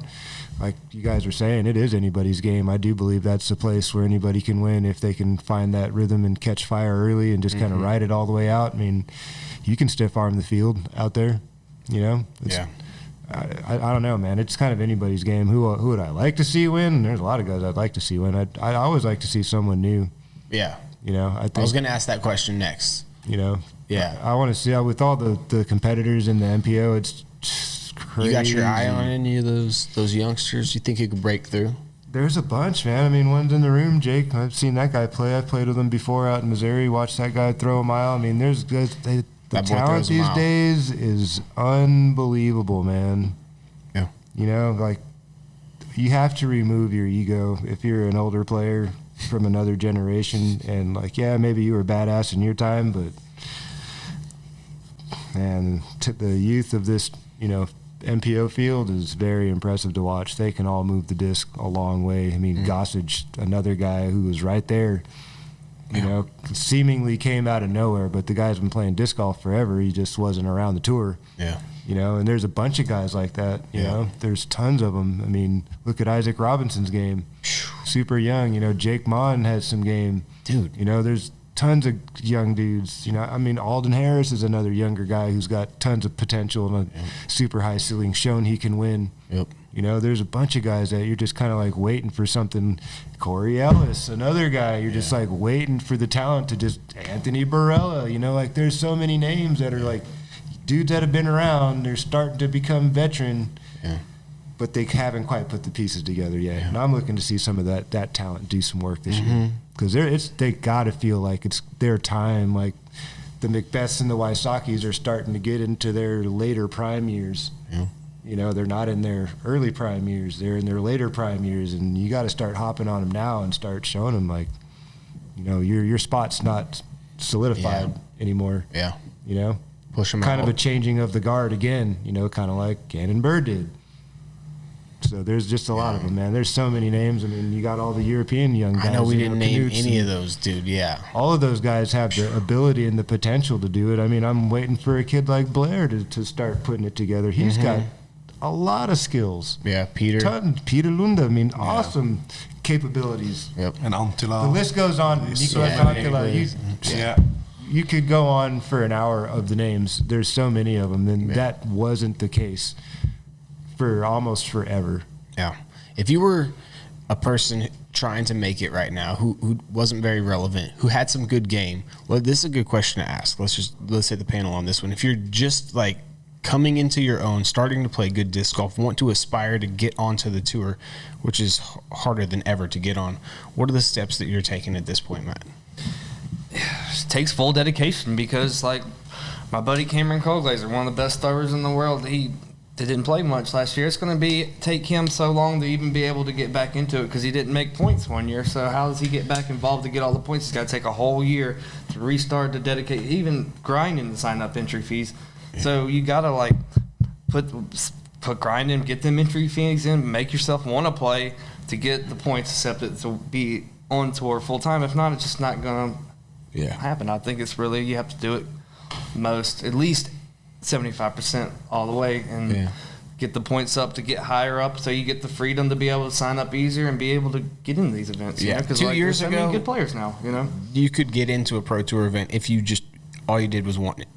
like you guys are saying, it is anybody's game. I do believe that's the place where anybody can win if they can find that rhythm and catch fire early and just kind of ride it all the way out. I mean, you can stiff arm the field out there, you know? I don't know, man. It's kind of anybody's game. Who would I like to see win? There's a lot of guys I'd like to see win. I always like to see someone new. Yeah. You know, I was going to ask that question next. You know, yeah. I want to see with all the competitors in the MPO. It's just crazy. You got your eye on any of those youngsters? You think you could break through? There's a bunch, man. I mean, one's in the room, Jake. I've seen that guy play. I've played with him before out in Missouri. Watched that guy throw a mile. I mean, there's guys. The talent these days is unbelievable, man. Yeah. You know, like you have to remove your ego if you're an older player from another generation, and like, yeah, maybe you were badass in your time, but man, the youth of this, you know, MPO field is very impressive to watch. They can all move the disc a long way. I mean, Gossage, another guy who was right there, you know, seemingly came out of nowhere, but the guy's been playing disc golf forever. He just wasn't around the tour. Yeah. You know, and there's a bunch of guys like that, you know. There's tons of them. I mean, look at Isaac Robinson's game. Super young, you know. Jake Mon has some game. Dude. You know, there's tons of young dudes. You know, I mean, Alden Harris is another younger guy who's got tons of potential and a super high ceiling, shown he can win. Yep. You know, there's a bunch of guys that you're just kind of like waiting for something. Corey Ellis, another guy, you're just like waiting for the talent to just Anthony Barella. You know, like there's so many names that are like dudes that have been around. They're starting to become veteran, but they haven't quite put the pieces together yet. And I'm looking to see some of that talent do some work this year, because they got to feel like it's their time. Like the Macbeths and the Wysockies are starting to get into their later prime years. Yeah. You know, they're not in their early prime years. They're in their later prime years, and you got to start hopping on them now and start showing them, like, you know, your spot's not solidified anymore. Yeah. You know? Push them kind out. of a changing of the guard again, you know, kind of like Gannon Bird did. So there's just a lot of them, man. There's so many names. I mean, you got all the European young guys. I know we didn't name Knutson. any of those, dude. Yeah. All of those guys have the ability and the potential to do it. I mean, I'm waiting for a kid like Blair to start putting it together. He's got a lot of skills. Yeah, Peter. Peter Lunda, I mean, awesome capabilities. Yep. And Antila. The list goes on. Nicolas Antila, you could go on for an hour of the names. There's so many of them, and that wasn't the case for almost forever. Yeah. If you were a person trying to make it right now who wasn't very relevant, who had some good game, well, this is a good question to ask. Let's hit the panel on this one. If you're just like coming into your own, starting to play good disc golf, want to aspire to get onto the tour, which is harder than ever to get on, what are the steps that you're taking at this point, Matt? It takes full dedication, because like my buddy Cameron Colglazer, one of the best throwers in the world, he didn't play much last year. It's going to take him so long to even be able to get back into it, because he didn't make points one year. So how does he get back involved to get all the points? He's got to take a whole year to restart, to dedicate, even grinding to sign up entry fees. So you got to like put grinding, get them entry fees in, make yourself want to play to get the points accepted to be on tour full time. If not, it's just not going to happen. I think it's really, you have to do it at least 75% all the way, and get the points up to get higher up, so you get the freedom to be able to sign up easier and be able to get into these events. Yeah, because 2 years there's ago, so many good players now. You know, you could get into a pro tour event if you just all you did was want it.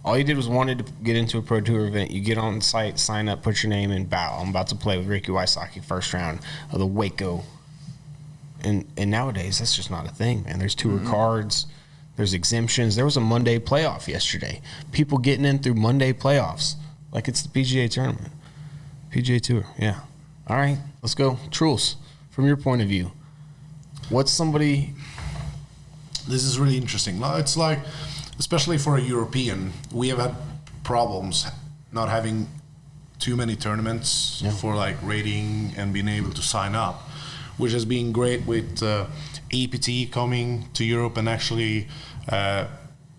All you did was wanted to get into a pro tour event. You get on the site, sign up, put your name in, bow. I'm about to play with Ricky Wysocki first round of the Waco. And nowadays, that's just not a thing, man. There's tour cards. There's exemptions. There was a Monday playoff yesterday. People getting in through Monday playoffs like it's the PGA tournament. PGA Tour, yeah. All right, let's go. Truls, from your point of view, what's somebody... This is really interesting. Now, it's like, especially for a European, we have had problems not having too many tournaments for like rating and being able to sign up, which has been great with APT coming to Europe and actually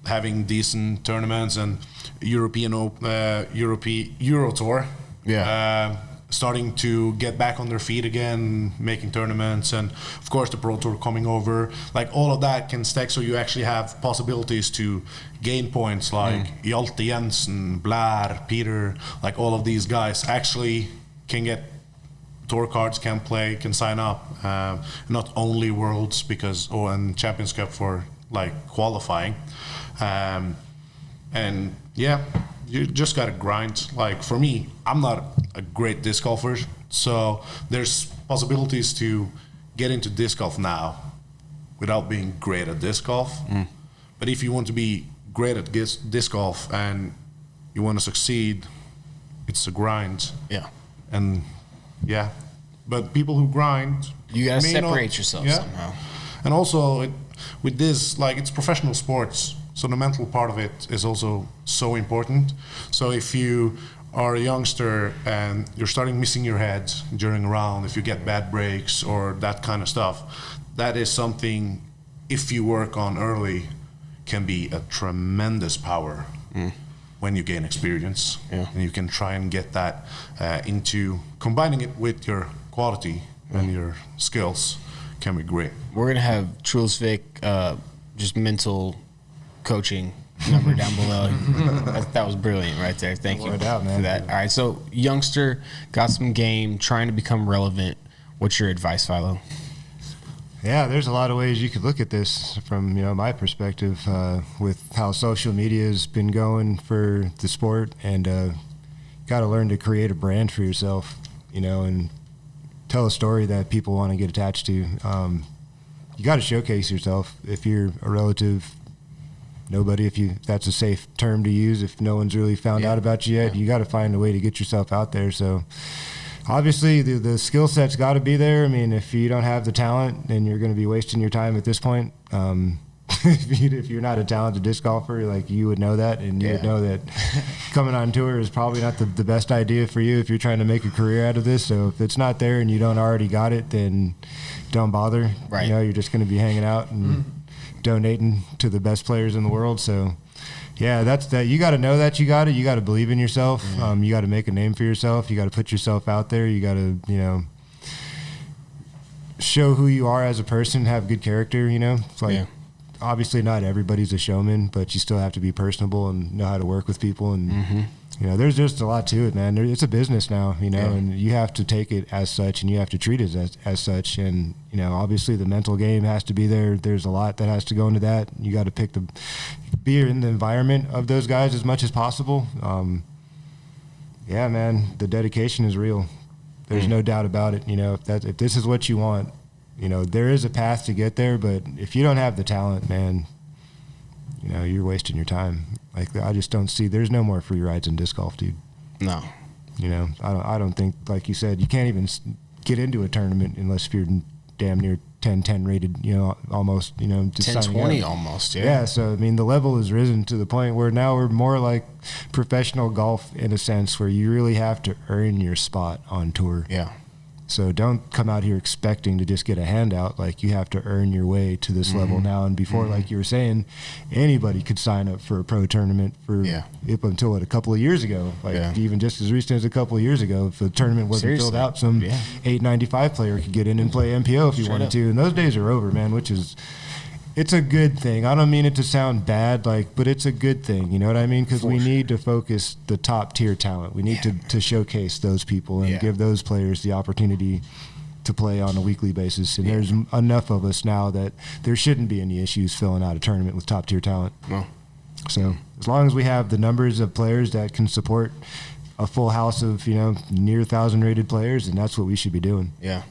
having decent tournaments, and Euro Tour starting to get back on their feet again, making tournaments, and of course the Pro Tour coming over. Like all of that can stack, so you actually have possibilities to gain points, like Hjalte Jensen, Blair, Peter, like all of these guys actually can get tour cards can play, can sign up. Not only Worlds and Champions Cup for like qualifying. And yeah, you just gotta grind. Like for me, I'm not a great disc golfer, so there's possibilities to get into disc golf now without being great at disc golf. But if you want to be great at disc golf and you want to succeed, it's a grind. Yeah. And yeah, but people who grind, You got to may separate not- yourself yeah. somehow. And also with this, like it's professional sports, so the mental part of it is also so important. So if you are a youngster and you're starting missing your head during a round, if you get bad breaks or that kind of stuff, that is something, if you work on early, can be a tremendous power when you gain experience. Yeah. And you can try and get that into combining it with your quality and your skills can be great. We're going to have Truls Vik, just mental coaching number down below. That was brilliant right there. Thank you No doubt, man. for that. All right, so youngster, got some game, trying to become relevant. What's your advice, Philo? Yeah, there's a lot of ways you could look at this from my perspective, with how social media has been going for the sport, and got to learn to create a brand for yourself, and tell a story that people want to get attached to. You got to showcase yourself. If you're a relative nobody, if that's a safe term to use, if no one's really found out about you yet, you got to find a way to get yourself out there. So obviously the skill set's got to be there. I mean, if you don't have the talent, then you're going to be wasting your time at this point. If you're not a talented disc golfer, like, you would know that, and you would know that coming on tour is probably not the best idea for you if you're trying to make a career out of this. So if it's not there and you don't already got it, then don't bother. Right. You're just going to be hanging out and donating to the best players in the world. So yeah, that's that. You got to know that you got it. You got to believe in yourself. You got to make a name for yourself. You got to put yourself out there. You got to, show who you are as a person, have good character, It's like, obviously not everybody's a showman, but you still have to be personable and know how to work with people. And, there's just a lot to it, man. It's a business now, and you have to take it as such, and you have to treat it as such. And, obviously the mental game has to be there. There's a lot that has to go into that. You got to be in the environment of those guys as much as possible. Yeah, man, the dedication is real. There's no doubt about it. If this is what you want, there is a path to get there, but if you don't have the talent, man, you're wasting your time. Like, I just don't see, there's no more free rides in disc golf, dude. No. I don't think, like you said, you can't even get into a tournament unless you're damn near 10-10 rated, almost, just 10-20 almost, Yeah, so, I mean, the level has risen to the point where now we're more like professional golf in a sense, where you really have to earn your spot on tour. Yeah. So don't come out here expecting to just get a handout. Like, you have to earn your way to this level now. And before, like you were saying, anybody could sign up for a pro tournament up until a couple of years ago. Like, even just as recent as a couple of years ago, if the tournament wasn't filled out, some 895 player could get in and play MPO if he wanted to. And those days are over, man, it's a good thing. I don't mean it to sound bad, but it's a good thing. You know what I mean? Because we need to focus the top tier talent. We need to showcase those people and give those players the opportunity to play on a weekly basis. And there's enough of us now that there shouldn't be any issues filling out a tournament with top tier talent. No. So as long as we have the numbers of players that can support a full house of, near 1,000 rated players, then that's what we should be doing. Yeah.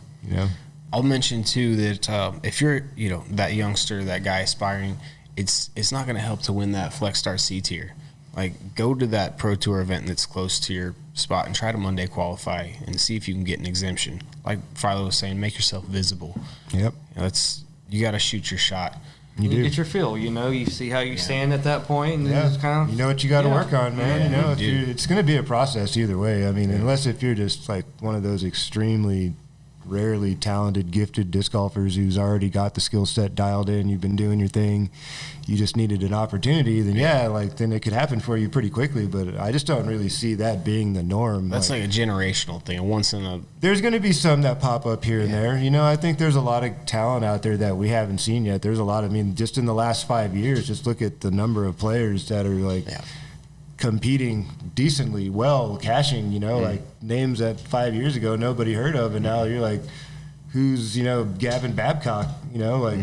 I'll mention too that if you're, that youngster, that guy aspiring, it's not going to help to win that Flex Star C tier. Like, go to that Pro Tour event that's close to your spot and try to Monday qualify and see if you can get an exemption. Like Philo was saying, make yourself visible. Yep. You got to shoot your shot. You do. Get your feel, you see how you stand at that point, and it's kind of, you know what you got to work on, man. Yeah, It's going to be a process either way. I mean, unless if you're just like one of those extremely rarely talented, gifted disc golfers who's already got the skill set dialed in, you've been doing your thing, you just needed an opportunity, then then it could happen for you pretty quickly. But I just don't really see that being the norm. That's like a generational thing, once in a... There's going to be some that pop up here and there. I think there's a lot of talent out there that we haven't seen yet. There's a lot, just in the last 5 years, just look at the number of players that are competing decently well, cashing, like names that 5 years ago nobody heard of, and now you're like, who's, Gavin Babcock, like,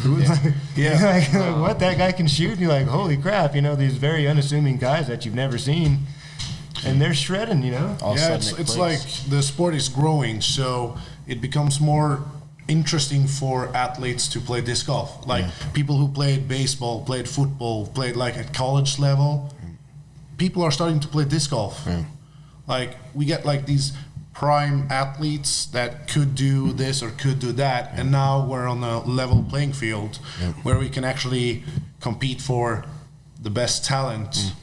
who's, like, what, that guy can shoot? And you're like, holy crap, these very unassuming guys that you've never seen, and they're shredding, It's like the sport is growing, so it becomes more interesting for athletes to play disc golf. Like people who played baseball, played football, played like at college level, people are starting to play disc golf. Like we get like these prime athletes that could do this or could do that, and now we're on a level playing field where we can actually compete for the best talent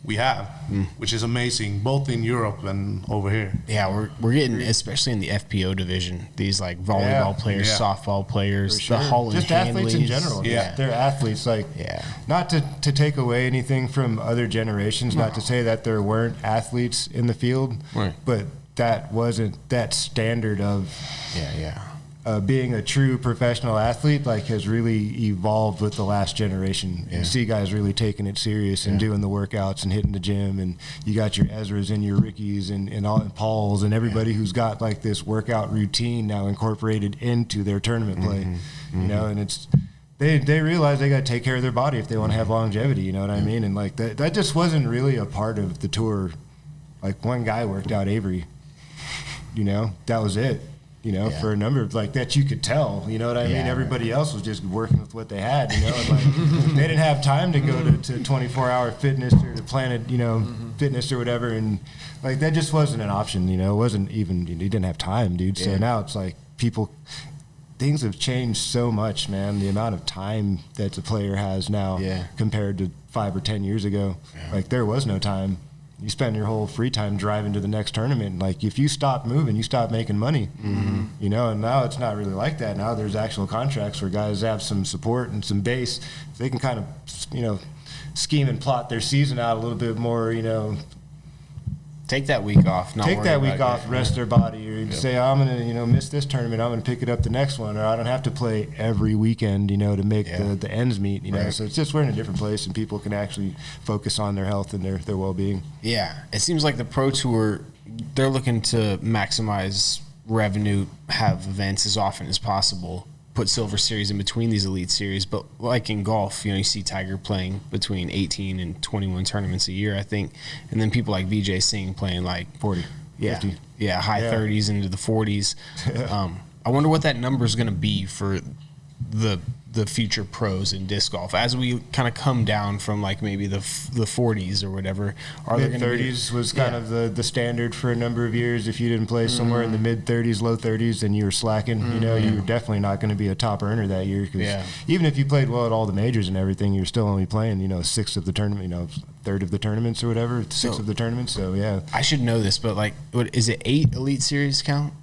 we have, which is amazing, both in Europe and over here. Yeah, we're getting, especially in the FPO division, these like volleyball players, softball players, sure. the Holland just athletes in general. They're athletes. Like, not to take away anything from other generations, not to say that there weren't athletes in the field, but that wasn't that standard of being a true professional athlete, like, has really evolved with the last generation. You see guys really taking it serious and doing the workouts and hitting the gym, and you got your Ezras and your Rickies and all, and Pauls and everybody who's got like this workout routine now incorporated into their tournament play, and it's, they realize they got to take care of their body if they want to have longevity, you know what I mean? And like that just wasn't really a part of the tour. Like one guy worked out Avery, that was it. For a number of, like, that you could tell, you know what I mean? Everybody else was just working with what they had, and like, they didn't have time to go to 24-hour fitness or to Planet, fitness or whatever, and like that just wasn't an option, it wasn't even, you didn't have time, dude. So now it's like things have changed so much, man. The amount of time that the player has now compared to 5 or 10 years ago, like there was no time. You spend your whole free time driving to the next tournament. Like if you stop moving, you stop making money, and now it's not really like that. Now there's actual contracts where guys have some support and some base. They can kind of, scheme and plot their season out a little bit more, Take that week off. Rest their body, or say, I'm going to, miss this tournament. I'm going to pick it up the next one, or I don't have to play every weekend, to make the ends meet, So it's just, we're in a different place, and people can actually focus on their health and their well-being. Yeah, it seems like the Pro Tour, they're looking to maximize revenue, have events as often as possible, put Silver Series in between these Elite Series. But like in golf, you see Tiger playing between 18 and 21 tournaments a year, I think. And then people like Vijay Singh playing like 40, 50. High 30s into the 40s. I wonder what that number is going to be for the future pros in disc golf as we kind of come down from like maybe the 40s or whatever. Mid-30s was kind of the standard for a number of years. If you didn't play somewhere in the mid-30s, low 30s, then you were slacking. You were definitely not going to be a top earner that year, because even if you played well at all the majors and everything, you're still only playing, a sixth of the tournament, third of the tournaments or whatever, sixth of the tournaments. So I should know this, but like, what is it, 8 Elite Series count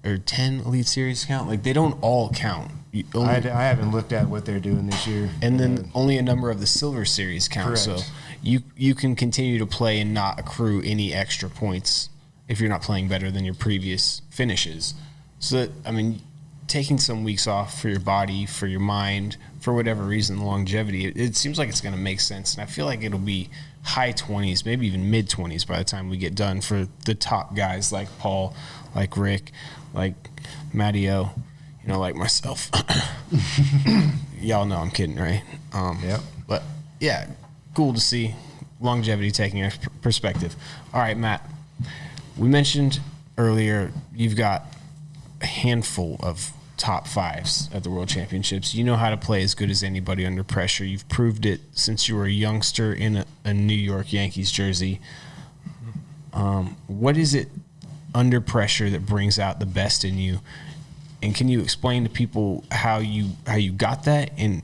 or 10 Elite Series count? Like they don't all count. I haven't looked at what they're doing this year. And then only a number of the Silver Series count. Correct. So you can continue to play and not accrue any extra points if you're not playing better than your previous finishes. So that, taking some weeks off for your body, for your mind, for whatever reason, longevity, it seems like it's going to make sense. And I feel like it'll be high 20s, maybe even mid 20s by the time we get done for the top guys like Paul, like Rick, like Matty-O, like myself. Y'all know I'm kidding, right? But yeah, cool to see longevity taking a perspective. All right, Matt, we mentioned earlier you've got a handful of top fives at the World Championships. You know how to play as good as anybody under pressure. You've proved it since you were a youngster in a New York Yankees jersey. What is it under pressure that brings out the best in you? And can you explain to people how you got that, and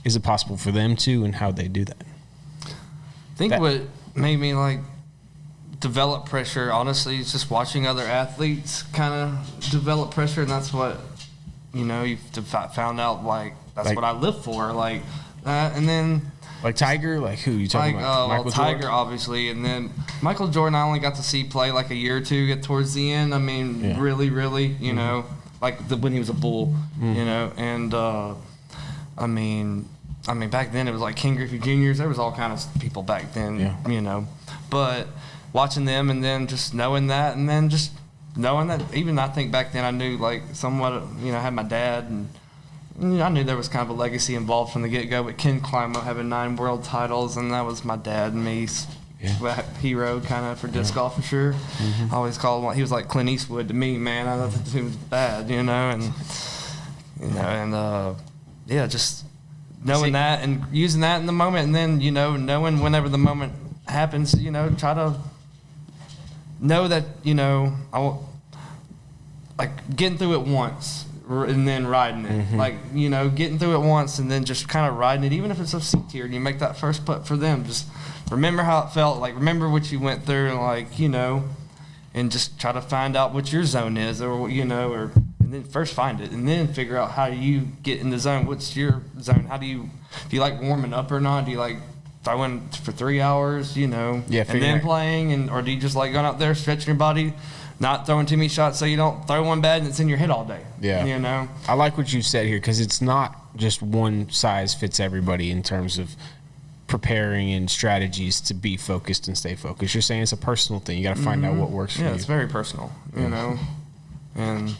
is it possible for them to, and how they do that? I think what made me like develop pressure, honestly, is just watching other athletes kind of develop pressure, and that's what you've found out, like that's what I live for, like that. And then like Tiger, like who you talking about? Michael Tiger, Jordan? Obviously, and then Michael Jordan, I only got to see play like a year or two get towards the end. Really, you know. Like when he was a bull, and I mean, back then it was like King Griffey Juniors. There was all kind of people back then, you know. But watching them and then just knowing that, and then just knowing that, even I think back then I knew like somewhat, you know, I had my dad, and you know, I knew there was kind of a legacy involved from the get-go. But Ken Climo having 9 world titles, and that was my dad and me. Hero kind of for disc golf for sure. I always called him, he was like Clint Eastwood to me, man. I thought he was bad, you know, and yeah, just knowing that and using that in the moment, and then, you know, knowing whenever the moment happens, you know, try to know that, you know, like getting through it once and then riding it. Like, you know, getting through it once and then just kind of riding it, even if it's a C tier and you make that first putt for them, just remember how it felt, like remember what you went through, and like, you know, and just try to find out what your zone is, or, you know, or, and then first find it and then figure out how you get in the zone. What's your zone? How do you like warming up or not? Do you like throwing for 3 hours, you know, and then playing, and or do you just like going out there stretching your body, not throwing too many shots so you don't throw one bad and it's in your head all day? You know, I like what you said here, because it's not just one size fits everybody in terms of preparing and strategies to be focused and stay focused. You're saying it's a personal thing. You got to find out what works for you. Yeah, it's very personal, you know. And,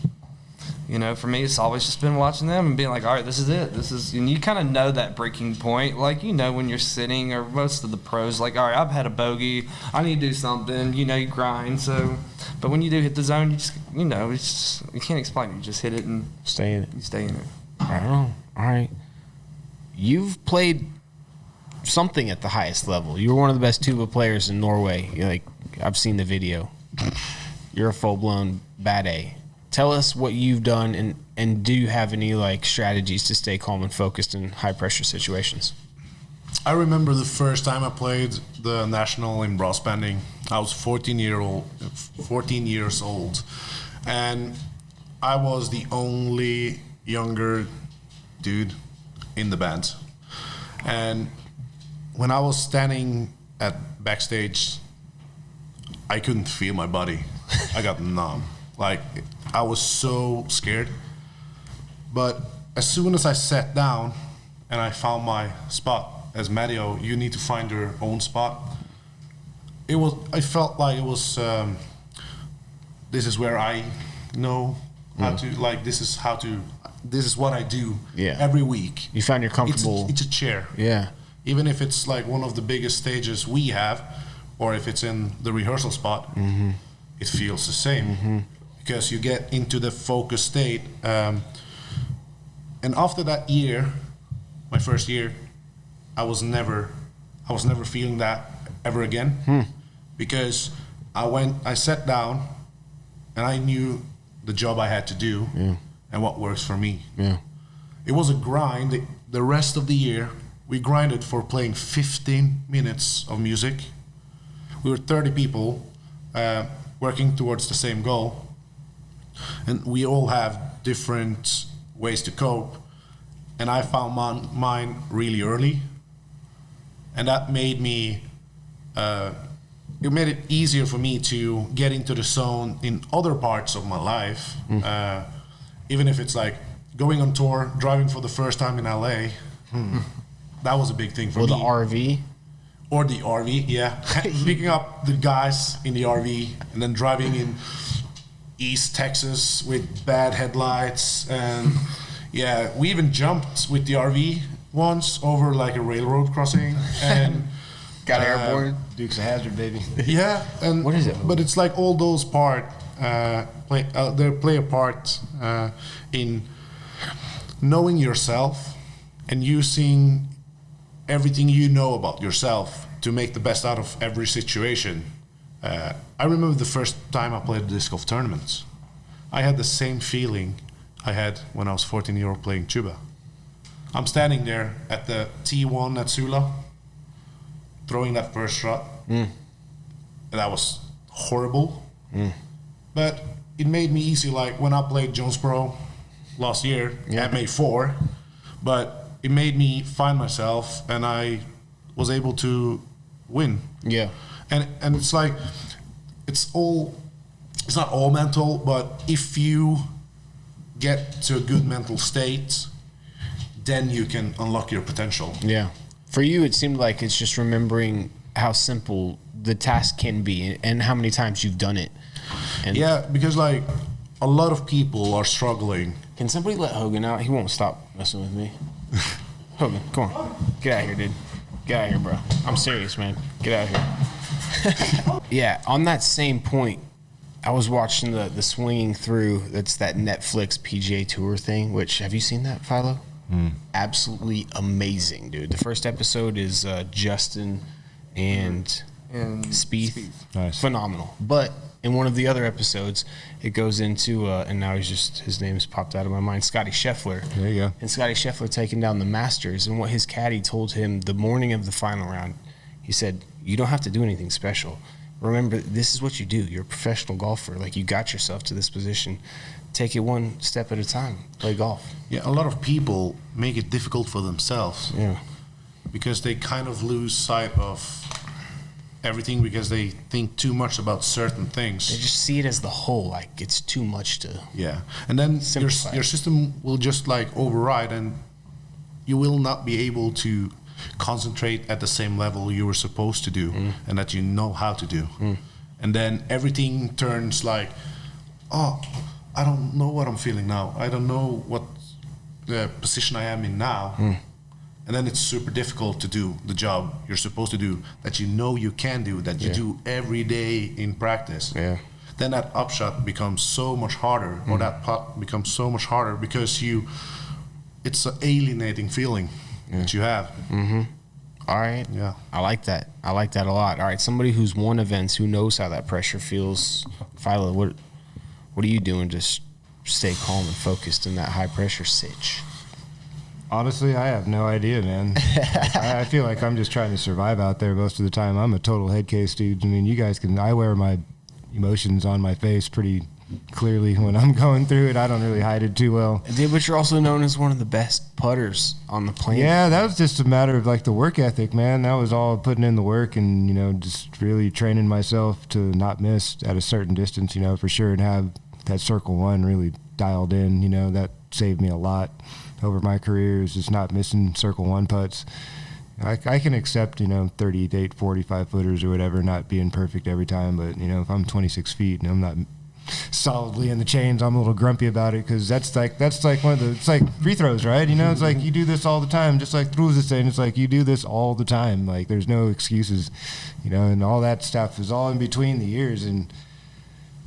you know, for me, it's always just been watching them and being like, all right, this is it. This is, and you kind of know that breaking point. Like, you know, when you're sitting, or most of the pros, like, all right, I've had a bogey. I need to do something. You know, you grind. So, but when you do hit the zone, you just, you know, it's just, you can't explain it. You just hit it and stay in it. You stay in it. I don't know. All right. You've played something at the highest level. You were one of the best tuba players in Norway. You're like, I've seen the video. You're a full-blown bad A. Tell us what you've done, and do you have any like strategies to stay calm and focused in high-pressure situations? I remember the first time I played the national in brass banding. I was 14 years old, and I was the only younger dude in the band. And when I was standing at backstage, I couldn't feel my body. I got numb. Like, I was so scared. But as soon as I sat down and I found my spot, as Matty-O, you need to find your own spot. I felt like it was, this is where I know how to, like, this is what I do every week. You found you're comfortable. It's a chair. Yeah. Even if it's like one of the biggest stages we have, or if it's in the rehearsal spot, it feels the same, because you get into the focus state. And after that year, my first year, I was never feeling that ever again, because I sat down and I knew the job I had to do and what works for me. It was a grind. The rest of the year, we grinded for playing 15 minutes of music. We were 30 people working towards the same goal. And we all have different ways to cope. And I found mine really early. And that made me, it made it easier for me to get into the zone in other parts of my life. Even if it's like going on tour, driving for the first time in LA. That was a big thing for me. Or the RV? Or the RV, yeah. Picking up the guys in the RV and then driving in East Texas with bad headlights. And yeah, we even jumped with the RV once over like a railroad crossing. And got airborne. Dukes of Hazzard, baby. Yeah. And what is it? But it's like all those play a part in knowing yourself and using everything you know about yourself to make the best out of every situation. I remember the first time I played disc golf tournaments. I had the same feeling I had when I was 14 years old playing tuba. I'm standing there at the T1 at Sula, throwing that first shot. And that was horrible. But it made me easy, like when I played Jonesboro last year at May 4. But it made me find myself, and I was able to win. Yeah. And it's like, it's not all mental, but if you get to a good mental state, then you can unlock your potential. Yeah. For you, it seemed like it's just remembering how simple the task can be and how many times you've done it. And Yeah, because like a lot of people are struggling. can somebody let Hogan out? He won't stop messing with me. Hogan, come on. Get out of here, dude. Get out of here, bro. I'm serious, man. Get out of here. Yeah, on that same point, I was watching the Swinging Through. That's that Netflix PGA Tour thing, which, have you seen that, Philo? Absolutely amazing, dude. The first episode is Justin and Spieth. Nice. Phenomenal. But in one of the other episodes, it goes into, and now his name's popped out of my mind, Scotty Scheffler. There you go. And Scotty Scheffler taking down the Masters, and what his caddy told him the morning of the final round, he said, you don't have to do anything special. Remember, this is what you do. You're a professional golfer. Like, you got yourself to this position. Take it one step at a time. Play golf. Yeah, a lot of people make it difficult for themselves. Yeah. Because they kind of lose sight of everything because they think too much about certain They things. just see it as the whole. Like, it's too much to... Yeah, and then Simplify. your system will just like override, and you will not be able to concentrate at the same level you were supposed to do and that you know how to do. And then everything turns like, oh, I don't know what I'm feeling now. I don't know what the position I am in now. And then it's super difficult to do the job you're supposed to do, that you know you can do, that you do every day in practice. Yeah. Then that upshot becomes so much harder, or that putt becomes so much harder because it's an alienating feeling that you have. All right. Yeah. I like that. I like that a lot. All right. Somebody who's won events, who knows how that pressure feels. Philo, what are you doing to stay calm and focused in that high pressure sitch? Honestly, I have no idea, man. I feel like I'm just trying to survive out there most of the time. I'm a total head case dude. I mean, you guys I wear my emotions on my face pretty clearly when I'm going through it. I don't really hide it too well. Dude, but you're also known as one of the best putters on the planet. Yeah, that was just a matter of like the work ethic, man. That was all putting in the work and, just really training myself to not miss at a certain distance, for sure, and have that circle one really dialed in. That saved me a lot over my career, is just not missing circle one putts. I can accept, 38, 45 footers or whatever, not being perfect every time. But, if I'm 26 feet and I'm not solidly in the chains, I'm a little grumpy about it, because that's like one of the, it's like free throws, right? It's like you do this all the time, just like Truls is saying, it's like you do this all the time. Like, there's no excuses, and all that stuff is all in between the years. And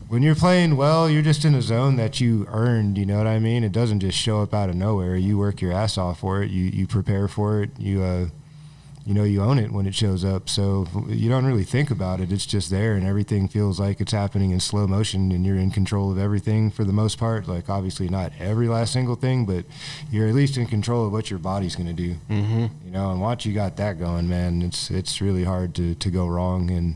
when you're playing well, you're just in a zone that you earned, you know what I mean? It doesn't just show up out of nowhere. You work your ass off for it. You prepare for it. You own it when it shows up. So you don't really think about it. It's just there, and everything feels like it's happening in slow motion, and you're in control of everything for the most part. Like, obviously not every last single thing, but you're at least in control of what your body's going to do. And once you got that going, man, it's really hard to go wrong. And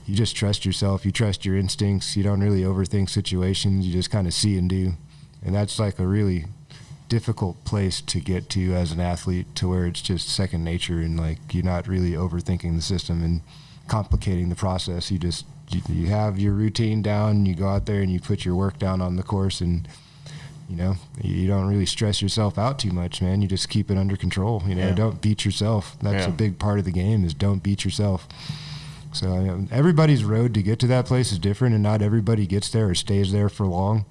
you just trust yourself. You trust your instincts. You don't really overthink situations. You just kind of see and do. And that's like a really difficult place to get to as an athlete, to where it's just second nature, and like you're not really overthinking the system and complicating the process. You have your routine down, you go out there and you put your work down on the course, and you don't really stress yourself out too much, man. You just keep it under control. Don't beat yourself. That's a big part of the game, is don't beat yourself. So everybody's road to get to that place is different, and not everybody gets there or stays there for long.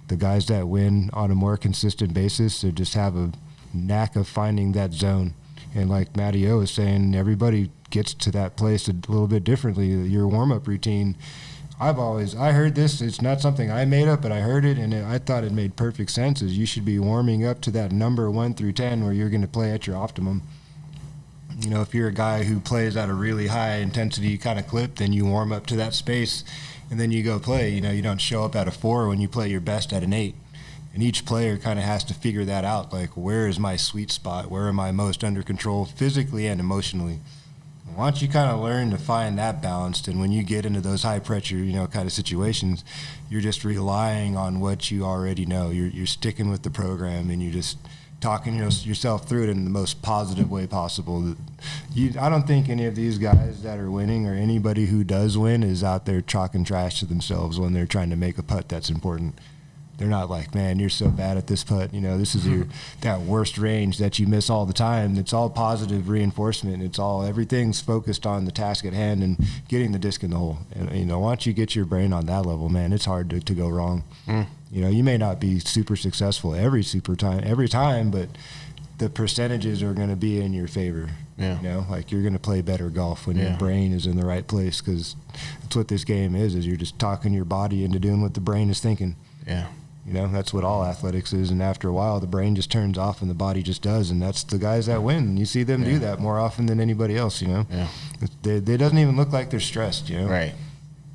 The guys that win on a more consistent basis, they just have a knack of finding that zone. And like Matty-O is saying, everybody gets to that place a little bit differently. Your warm-up routine, I heard this, it's not something I made up, but I heard it, and I thought it made perfect sense, is you should be warming up to that number 1 through 10 where you're going to play at your optimum. If you're a guy who plays at a really high intensity kind of clip, then you warm up to that space, and then you go play. You don't show up at a 4 when you play your best at an 8. And each player kind of has to figure that out. Like, where is my sweet spot? Where am I most under control physically and emotionally? And once you kind of learn to find that balance, and when you get into those high pressure, kind of situations, you're just relying on what you already know. You're sticking with the program, and you're just talking yourself through it in the most positive way possible. I don't think any of these guys that are winning, or anybody who does win, is out there talking trash to themselves when they're trying to make a putt that's important. They're not like, man, you're so bad at this putt. This is that worst range that you miss all the time. It's all positive reinforcement. Everything's focused on the task at hand and getting the disc in the hole. And, once you get your brain on that level, man, it's hard to go wrong. You may not be super successful every time, but the percentages are going to be in your favor. Yeah. You're going to play better golf when your brain is in the right place, because that's what this game is you're just talking your body into doing what the brain is thinking. Yeah. That's what all athletics is, and after a while, the brain just turns off and the body just does, and that's the guys that win. You see them do that more often than anybody else, Yeah. They doesn't even look like they're stressed, Right.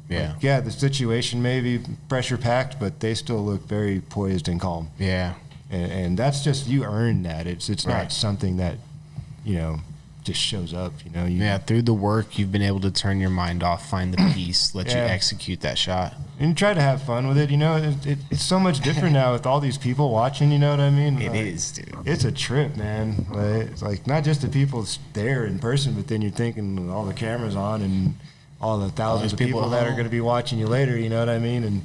Yeah. The situation may be pressure-packed, but they still look very poised and calm. Yeah. And that's just, you earn that. It's not something that, just shows up, Through the work, you've been able to turn your mind off, find the peace, let you execute that shot. And try to have fun with it, It's so much different now with all these people watching, you know what I mean? It is, dude. It's a trip, man. It's like not just the people there in person, but then you're thinking with all the cameras on and all the thousands of people that are going to be watching you later, you know what I mean? And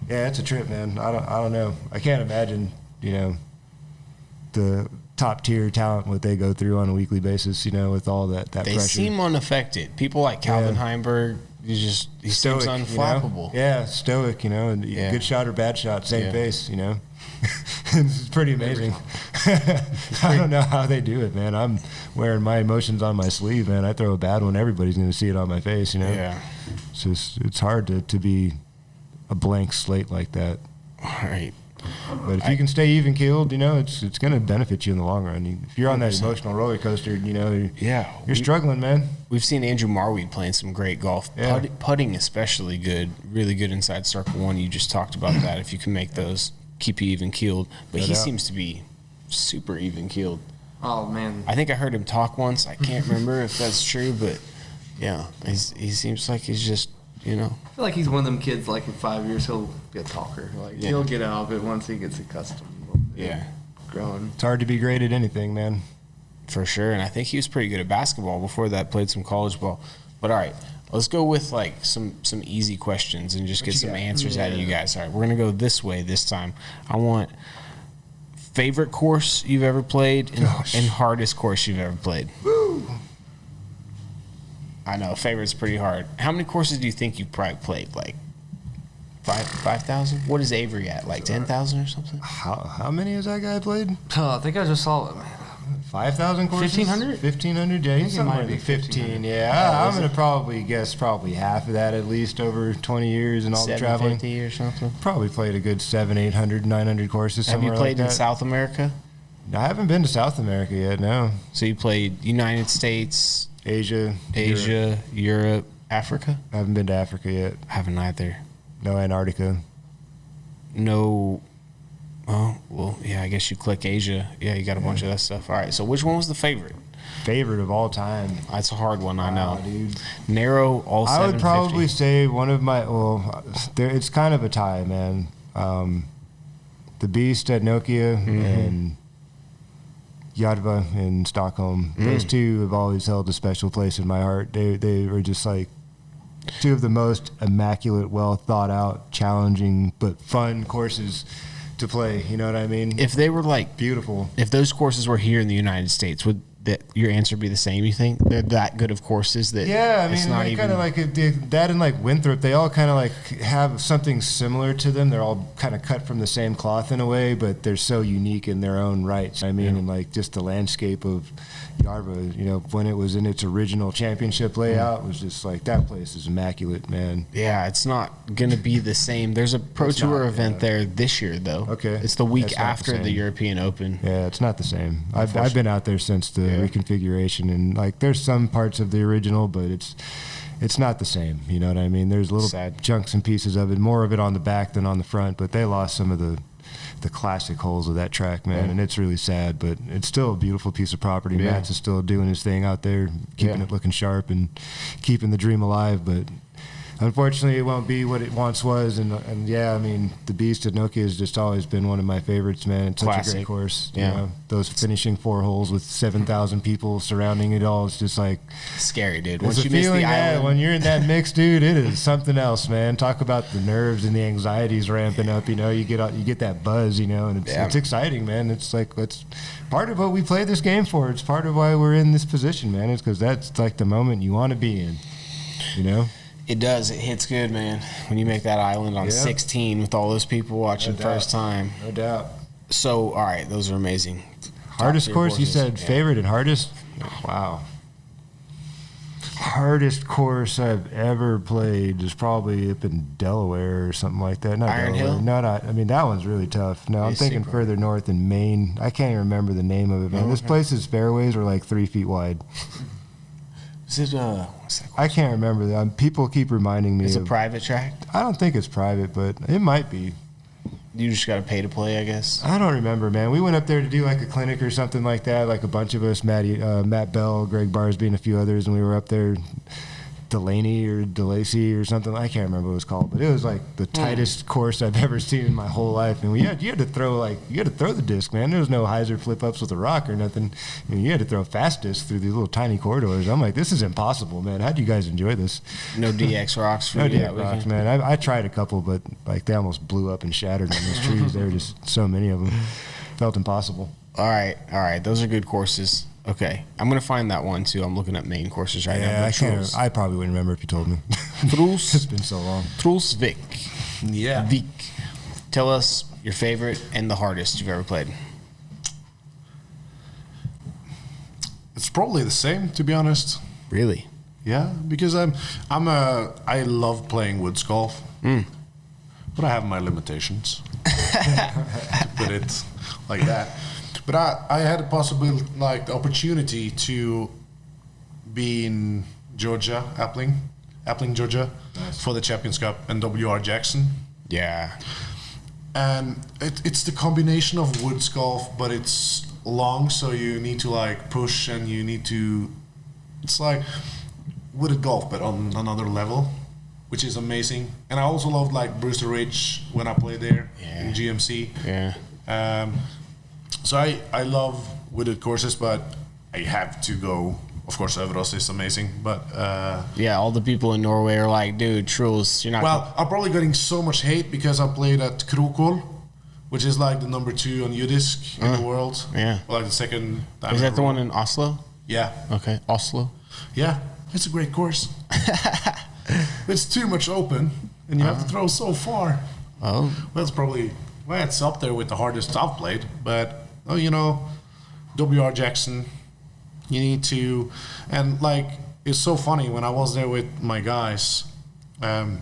yeah, it's a trip, man. I don't know. I can't imagine, the top tier talent, what they go through on a weekly basis, with all that They pressure. seem unaffected. People like Calvin Heimberg, he Stoic, seems unflappable. Yeah, stoic, and good shot or bad shot, same face, It's pretty amazing. I don't know how they do it, man. I'm wearing my emotions on my sleeve, man. I throw a bad one, everybody's going to see it on my face, Yeah. It's hard to be a blank slate like that. All right. But if you can stay even keeled, it's going to benefit you in the long run. If you're on that emotional roller coaster, you're struggling, man. We've seen Andrew Marweed playing some great golf, putting especially good, really good inside circle one. You just talked about that. If you can make those, keep you even keeled. But he seems to be super even keeled. Oh man, I think I heard him talk once. I can't remember if that's true, but yeah, he seems like he's just, I feel like he's one of them kids. Like in 5 years, he'll be a talker. He'll get out of it once he gets accustomed. Growing. It's hard to be great at anything, man. For sure, and I think he was pretty good at basketball before that. Played some college ball, but all right, let's go with like some easy questions and just get some answers out of you guys. All right, we're gonna go this way this time. I want favorite course you've ever played and hardest course you've ever played. Woo! I know favorite's pretty hard. How many courses do you think you've probably played? Like 5,000? What is Avery at? Like 10,000 or something? How many has that guy played? I think I just saw it. 5,000 courses? 1,500? 1,500? Yeah, he's it might somewhere be in 15. Yeah, I'm going to probably guess half of that at least over 20 years and all the traveling. 750 or something? Probably played a good 700, 800, 900 courses. Have you somewhere played like in that. South America? I haven't been to South America yet, no. So you played United States, Asia, Europe, Africa? I haven't been to Africa yet. I haven't either. No Antarctica. No. Oh, well, yeah, I guess you click Asia. Yeah, you got a bunch of that stuff. All right, so which one was the favorite? Favorite of all time. That's a hard one, I know. Dude. Narrow, all 750. I would probably say one of my, it's kind of a tie, man. The Beast at Nokia and Yadva in Stockholm. Those two have always held a special place in my heart. They were just like two of the most immaculate, well thought out, challenging, but fun courses to play. You know what I mean? If they were like Beautiful. If those courses were here in the United States, would your answer be the same? You think they're that good of courses that? Yeah, I it's mean, not they even kind of like that and like Winthrop. They all kind of like have something similar to them. They're all kind of cut from the same cloth in a way, but they're so unique in their own rights. I mean, and like just the landscape of Yarva, when it was in its original championship layout, was just like that place is immaculate, man. Yeah, it's not gonna be the same. There's a Pro It's Tour not, event there this year, though. Okay. It's the week That's not the after the same. European Open. Yeah, it's not the same. I've been out there since the reconfiguration, and like there's some parts of the original, but it's not the same. You know what I mean? There's little Sad. chunks and pieces of it, more of it on the back than on the front, but they lost some of the classic holes of that track, man, and it's really sad, but it's still a beautiful piece of property. Yeah. Matt's is still doing his thing out there, keeping it looking sharp and keeping the dream alive, but unfortunately, it won't be what it once was. And yeah, I mean, the Beast at Nokia has just always been one of my favorites, man. It's such Classic. a great course. Yeah. You know, those finishing 4 holes with 7,000 people surrounding it all. It's just like Scary, dude. it's Once a you miss feeling. the Yeah, island, when you're in that mix, dude, it is something else, man. Talk about the nerves and the anxieties ramping up. You know, you get that buzz. You know, and it's exciting, man. It's like it's part of what we play this game for. It's part of why we're in this position, man. It's because that's like the moment you want to be in. You know. it does. It hits good, man. When you make that island on 16 with all those people watching first time. No doubt. So, all right, those are amazing. Hardest Top tier course, you courses. said favorite and hardest? Wow. Hardest course I've ever played is probably up in Delaware or something like that. Not Iron Delaware. Hill? No, not. I mean, that one's really tough. No, I'm It's thinking super. further north in Maine. I can't even remember the name of it, man. This place's fairways were like 3 feet wide. Is it, what's that? I can't remember that. People keep reminding me. It's a of, private track. I don't think it's private, but it might be. You just got to pay to play, I guess. I don't remember, man. We went up there to do like a clinic or something like that, like a bunch of us, Matt Bell, Greg Barsby, and a few others, and we were up there, Delaney or DeLacy or something. I can't remember what it was called, but it was like the tightest course I've ever seen in my whole life. And you had to throw the disc, man. There was no hyzer flip ups with a rock or nothing. I mean, you had to throw fast disc through these little tiny corridors. I'm like, this is impossible, man. How do you guys enjoy this? No DX rocks for No you DX that rocks, weekend? man. I tried a couple, but like they almost blew up and shattered on those trees. There were just so many of them. Felt impossible. All right. Those are good courses. Okay, I'm gonna find that one too. I'm looking at main courses right now. Yeah, But I can't. Truls- I probably wouldn't remember if you told me. Truls- It's been so long. Truls Vik. Yeah. Vik. Tell us your favorite and the hardest you've ever played. It's probably the same, to be honest. Really? Yeah, because I love playing woods golf, but I have my limitations. To put it like that. But I had a possible the opportunity to be in Georgia, Appling, Georgia, for the Champions Cup and WR Jackson. Yeah. And it's the combination of woods golf, but it's long, so you need to push and you need to. It's like wooded golf, but on another level, which is amazing. And I also loved Brewster Ridge when I played there in GMC. Yeah. So I love wooded courses, but I have to go. Of course, Øvros is amazing, but Yeah, all the people in Norway are like, dude, Truls, you're not. well, I'm probably getting so much hate because I played at Krokol, which is like the number 2 on UDisc in the world. Yeah. Or the second time. Is in that a the row. one in Oslo? Yeah. Okay, Oslo. Yeah. It's a great course. It's too much open, and you have to throw so far. Oh. Well, it's up there with the hardest I've played, but WR Jackson, you need to, and it's so funny when I was there with my guys, and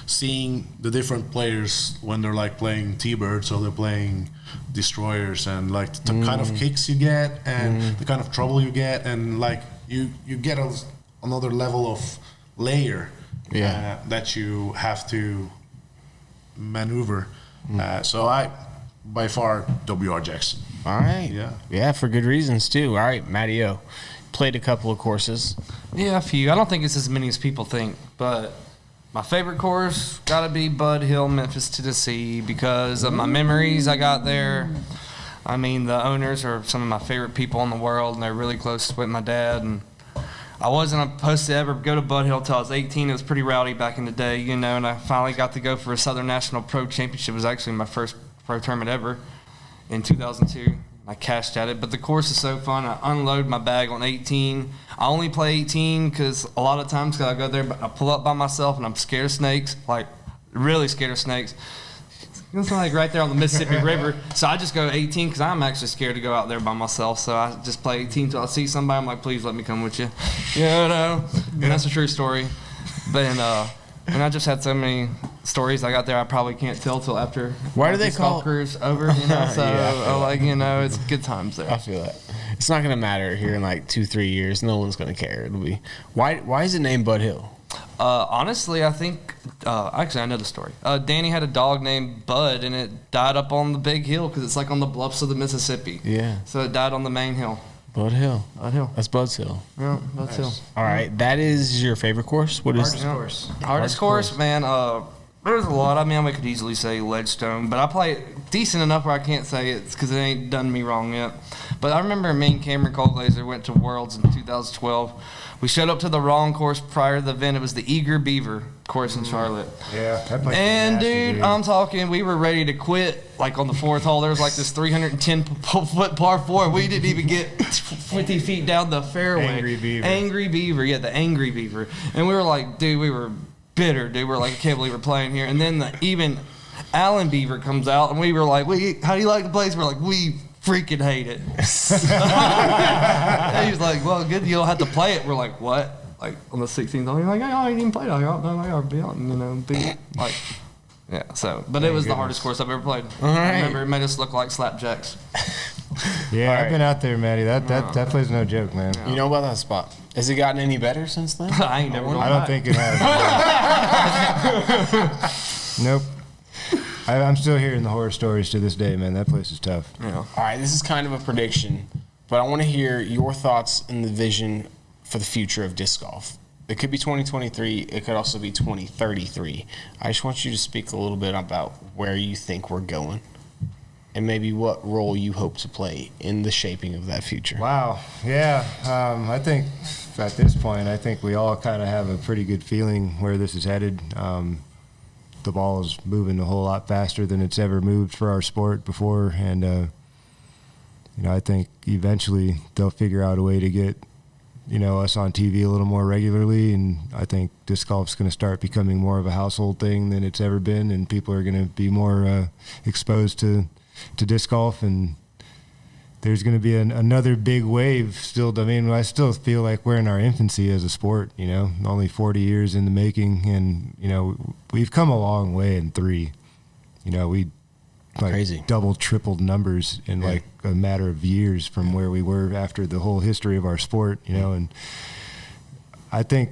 seeing the different players when they're playing T-Birds or they're playing Destroyers, and the kind of kicks you get and the kind of trouble you get, and you get another level of layer that you have to maneuver. So I, by far, WR Jackson. All right. Yeah. Yeah, for good reasons too. All right, Matty-O. Played a couple of courses. Yeah, a few. I don't think it's as many as people think, but my favorite course got to be Bud Hill, Memphis, Tennessee, because of my memories I got there. I mean, the owners are some of my favorite people in the world, and they're really close with my dad. And I wasn't supposed to ever go to Bud Hill until I was 18. It was pretty rowdy back in the day, and I finally got to go for a Southern National Pro Championship. It was actually my first pro tournament ever in 2002. I cashed at it, but the course is so fun. I unload my bag on 18. I only play 18 because a lot of times I go there, but I pull up by myself and I'm scared of snakes, really scared of snakes. It's right there on the Mississippi River. So I just go 18 because I'm actually scared to go out there by myself. So I just play 18 until I see somebody. I'm like, please let me come with you. And that's a true story. But and I just had so many stories I got there I probably can't tell till after. Why do they the call- cruise over? It's good times there. I feel that. It's not gonna matter here in 2-3 years. No one's gonna care. It'll be why is it named Bud Hill? Honestly, I think actually I know the story. Danny had a dog named Bud, and it died up on the big hill because it's on the bluffs of the Mississippi. Yeah. So it died on the main hill. Blood Hill. Blood Hill. That's Blood's Hill. Yeah, that's Hill. All right. That is your favorite course? What is Hardest course. Hardest course, man. There's a lot. I mean, we could easily say Ledgestone, but I play decent enough where I can't say it's because it ain't done me wrong yet. But I remember me and Cameron Colglazer went to Worlds in 2012. We showed up to the wrong course prior to the event. It was the Eager Beaver course in Charlotte. Yeah, that place is And nasty, dude, I'm talking, we were ready to quit. Like on the fourth hole, there was like this 310-foot par four. We didn't even get 50 feet down the fairway. Angry Beaver. Angry Beaver, yeah, the Angry Beaver. And we were like, dude, we were bitter, dude. We're like, I can't believe we're playing here. And then even Alan Beaver comes out, and we were like, how do you like the place? We're like, we freaking hate it. And he's like, well, good, you don't have to play it. We're like, what? Like on the 16th hole, you're like, I ain't even played it. Like, yeah. So, but it was the hardest course I've ever played. I remember it made us look like slapjacks. Yeah, All I've right. been out there, Matty. That plays no joke, man. You know about that spot? Has it gotten any better since then? I ain't never. I don't think it has. Nope. I'm still hearing the horror stories to this day, man. That place is tough. Yeah. All right, this is kind of a prediction, but I want to hear your thoughts and the vision for the future of disc golf. It could be 2023. It could also be 2033. I just want you to speak a little bit about where you think we're going and maybe what role you hope to play in the shaping of that future. Wow. Yeah. I think at this point, I think we all kind of have a pretty good feeling where this is headed. The ball is moving a whole lot faster than it's ever moved for our sport before. And, I think eventually they'll figure out a way to get, us on TV a little more regularly. And I think disc golf's going to start becoming more of a household thing than it's ever been. And people are going to be more exposed to disc golf, and there's going to be another big wave still. I mean, I still feel like we're in our infancy as a sport, only 40 years in the making, and, we've come a long way in 3. We Crazy. double, tripled numbers in like a matter of years from where we were after the whole history of our sport, and I think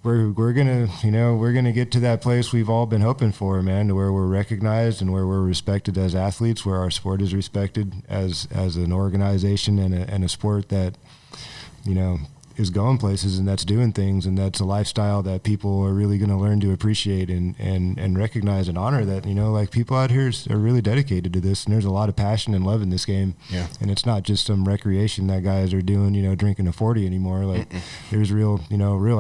we're gonna get to that place we've all been hoping for, man, to where we're recognized and where we're respected as athletes, where our sport is respected as an organization and a sport that is going places and that's doing things, and that's a lifestyle that people are really going to learn to appreciate and recognize and honor. That like people out here are really dedicated to this, and there's a lot of passion and love in this game. Yeah. And it's not just some recreation that guys are doing, drinking a 40 anymore. Like there's real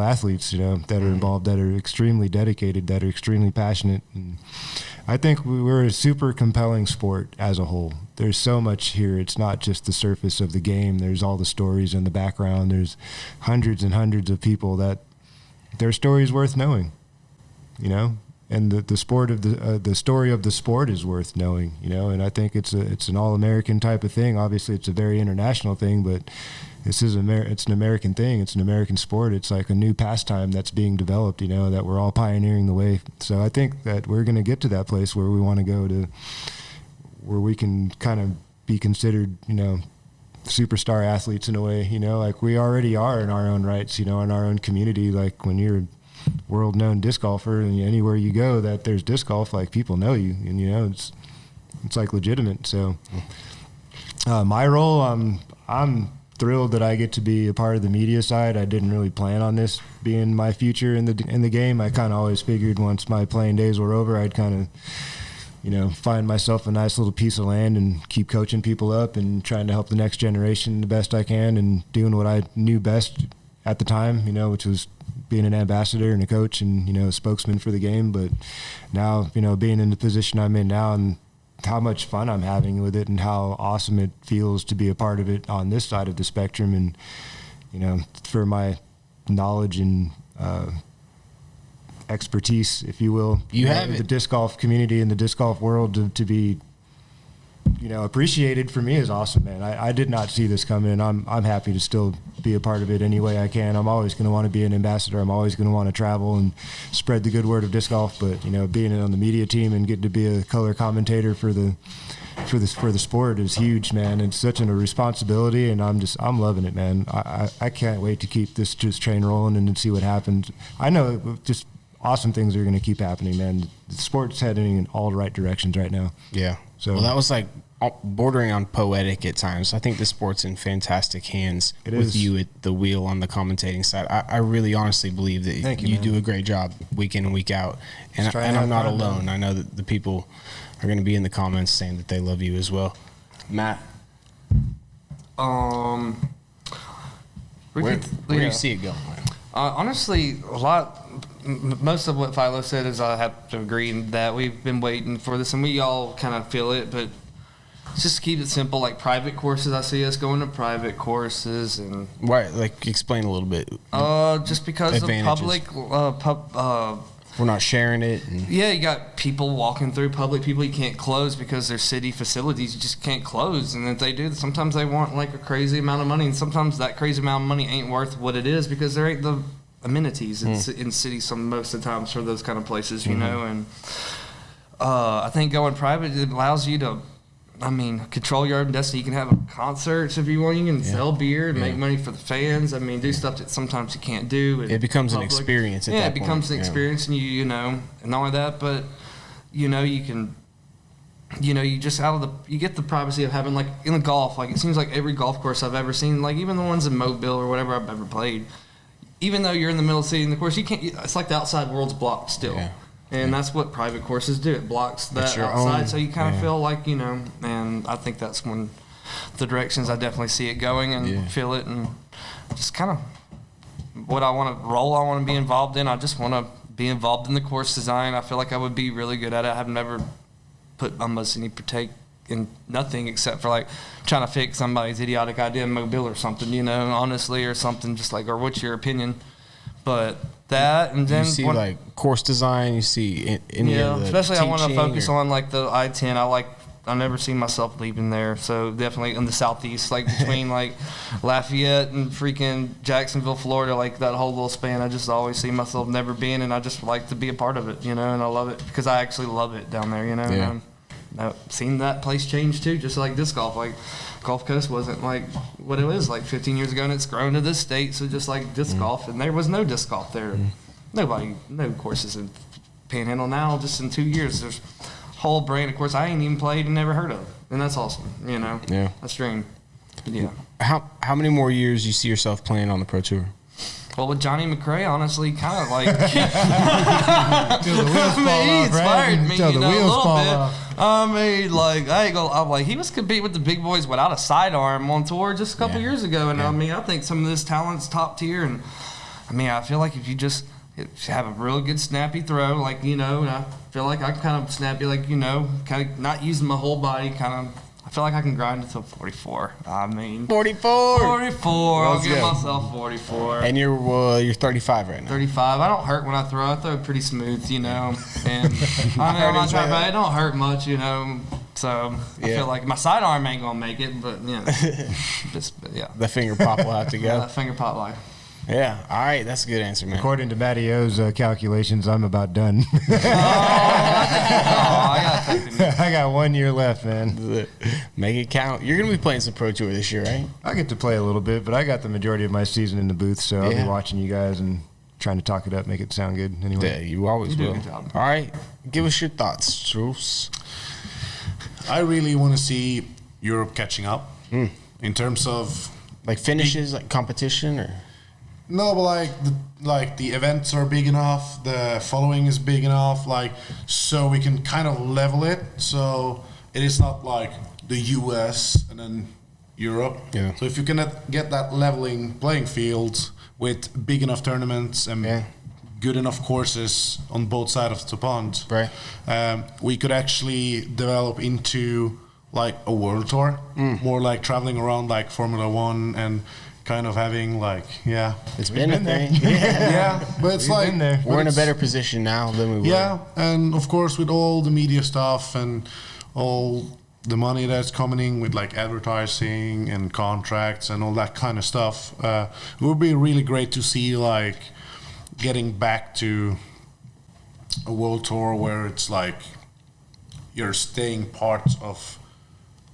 athletes, that are involved, that are extremely dedicated, that are extremely passionate. And I think we're a super compelling sport as a whole. There's so much here. It's not just the surface of the game. There's all the stories in the background. There's hundreds and hundreds of people that their story's worth knowing, and the sport of the story of the sport is worth knowing, and I think it's an all-American type of thing. Obviously it's a very international thing, but it's an American thing. It's an American sport. It's like a new pastime that's being developed, that we're all pioneering the way. So I think that we're going to get to that place where we want to go to, where we can kind of be considered, superstar athletes in a way, like we already are in our own rights, in our own community. Like when you're a world-known disc golfer and anywhere you go that there's disc golf, like people know you, and it's like legitimate. So my role, I'm thrilled that I get to be a part of the media side. I didn't really plan on this being my future in the game. I kind of always figured once my playing days were over, I'd kind of find myself a nice little piece of land and keep coaching people up and trying to help the next generation the best I can and doing what I knew best at the time, which was being an ambassador and a coach and, a spokesman for the game. But now, being in the position I'm in now and how much fun I'm having with it and how awesome it feels to be a part of it on this side of the spectrum. And, for my knowledge and, expertise, if you will, You have the it. disc golf community and the disc golf world to be, appreciated for me is awesome, man. I did not see this coming, and I'm happy to still be a part of it any way I can. I'm always going to want to be an ambassador. I'm always going to want to travel and spread the good word of disc golf. But being on the media team and getting to be a color commentator for the sport is huge, man. It's such a responsibility, and I'm loving it, man. I can't wait to keep this train rolling and see what happens. I know just awesome things are going to keep happening, man. The sport's heading in all the right directions right now. Yeah. So Well, that was like bordering on poetic at times. I think the sport's in fantastic hands with you at the wheel on the commentating side. I really honestly believe that you do a great job week in and week out. And I'm not alone. I know that the people are going to be in the comments saying that they love you as well. Matt? Where do you see it going? Honestly, most of what Philo said is I have to agree in that we've been waiting for this, and we all kind of feel it, but just keep it simple. Like private courses, I see us going to private courses, and why? Like, explain a little bit. Just because of public, we're not sharing it. Yeah, you got people walking through public people you can't close because they're city facilities. You just can't close, and if they do, sometimes they want like a crazy amount of money, and sometimes that crazy amount of money ain't worth what it is because there ain't the amenities in cities most of the times for those kind of places, you know. And I think going private, it allows you to, control your own destiny. You can have concerts if you want. You can sell beer and make money for the fans. Do stuff that sometimes you can't do. It becomes an experience at that point. Yeah, it becomes an experience, and you know, and not only that, but you know, you can, you just you get the privacy of having, like, in the golf, like, it seems like every golf course I've ever seen, like even the ones in Mobile or whatever I've ever played, even though you're in the middle of the city in the course, you can't, it's like the outside world's blocked still. Yeah. And that's what private courses do. It blocks that outside, so you kind of feel like, and I think that's one the directions I definitely see it going and feel it, and just kind of what I want to be involved in. I just want to be involved in the course design. I feel like I would be really good at it. I've never put almost any partake in nothing except for like trying to fix somebody's idiotic idea in Mobile or something, honestly, or something just like, or what's your opinion? But that, and then you see like course design, you see any of the especially I want to focus on like the I-10. I never see myself leaving there, so definitely in the southeast, like between like Lafayette and freaking Jacksonville, Florida, like that whole little span. I just always see myself never being, and I just like to be a part of it, and I love it because I actually love it down there, Yeah. I've seen that place change too, just like disc golf. Like Gulf Coast wasn't like what it was like 15 years ago, and it's grown to this state. So just like disc golf, and there was no disc golf there. No courses in Panhandle now. Just in 2 years, there's a whole brand of course I ain't even played and never heard of, and that's awesome. Yeah, that's dream. Yeah. How many more years do you see yourself playing on the Pro Tour? Well, with Johnny McRae, honestly, kind of like till the wheels fall off, he inspired me, till the wheels a little fall bit. off. I'm like, he was competing with the big boys without a sidearm on tour just a couple years ago, and I think some of this talent's top tier, and I feel like if you just have a real good snappy throw, like and I feel like I kind of snappy, like kind of not using my whole body, kind of. I feel like I can grind until 44. 44. I'll give myself 44. And you're 35 right now. 35. I don't hurt when I throw. I throw pretty smooth, And I'm not trying, but it don't hurt much, So I feel like my sidearm ain't gonna make it, but The finger pop will have to go. That finger pop life. Yeah. All right. That's a good answer, man. According to Matty-O's calculations, I'm about done. I got 1 year left, man. Make it count. You're going to be playing some Pro Tour this year, right? I get to play a little bit, but I got the majority of my season in the booth, so I'll be watching you guys and trying to talk it up, make it sound good anyway. Yeah, you always will. Do a good job. All right. Give us your thoughts, Truls. I really want to see Europe catching up in terms of like finishes, like competition, or no, but the events are big enough, the following is big enough, so we can kind of level it. So it is not like the US and then Europe. Yeah. So if you can get that leveling playing field with big enough tournaments and good enough courses on both sides of the pond, right? We could actually develop into like a world tour, more like traveling around like Formula One and kind of having it's been a thing. But it's like we're in a better position now than we were. Yeah, and of course with all the media stuff and all the money that's coming in with like advertising and contracts and all that kind of stuff, it would be really great to see like getting back to a world tour where it's like you're staying part of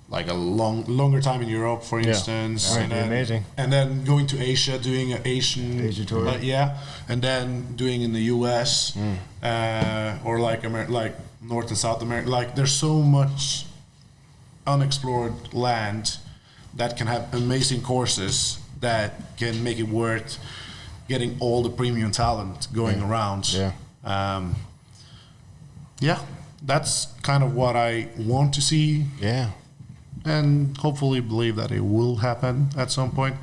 like a longer time in Europe, for instance. That would be amazing. And then going to Asia, doing an Asia tour. And then doing in the US, or like North and South America. Like there's so much unexplored land that can have amazing courses that can make it worth getting all the premium talent going around. Yeah, that's kind of what I want to see. Yeah. And hopefully believe that it will happen at some point.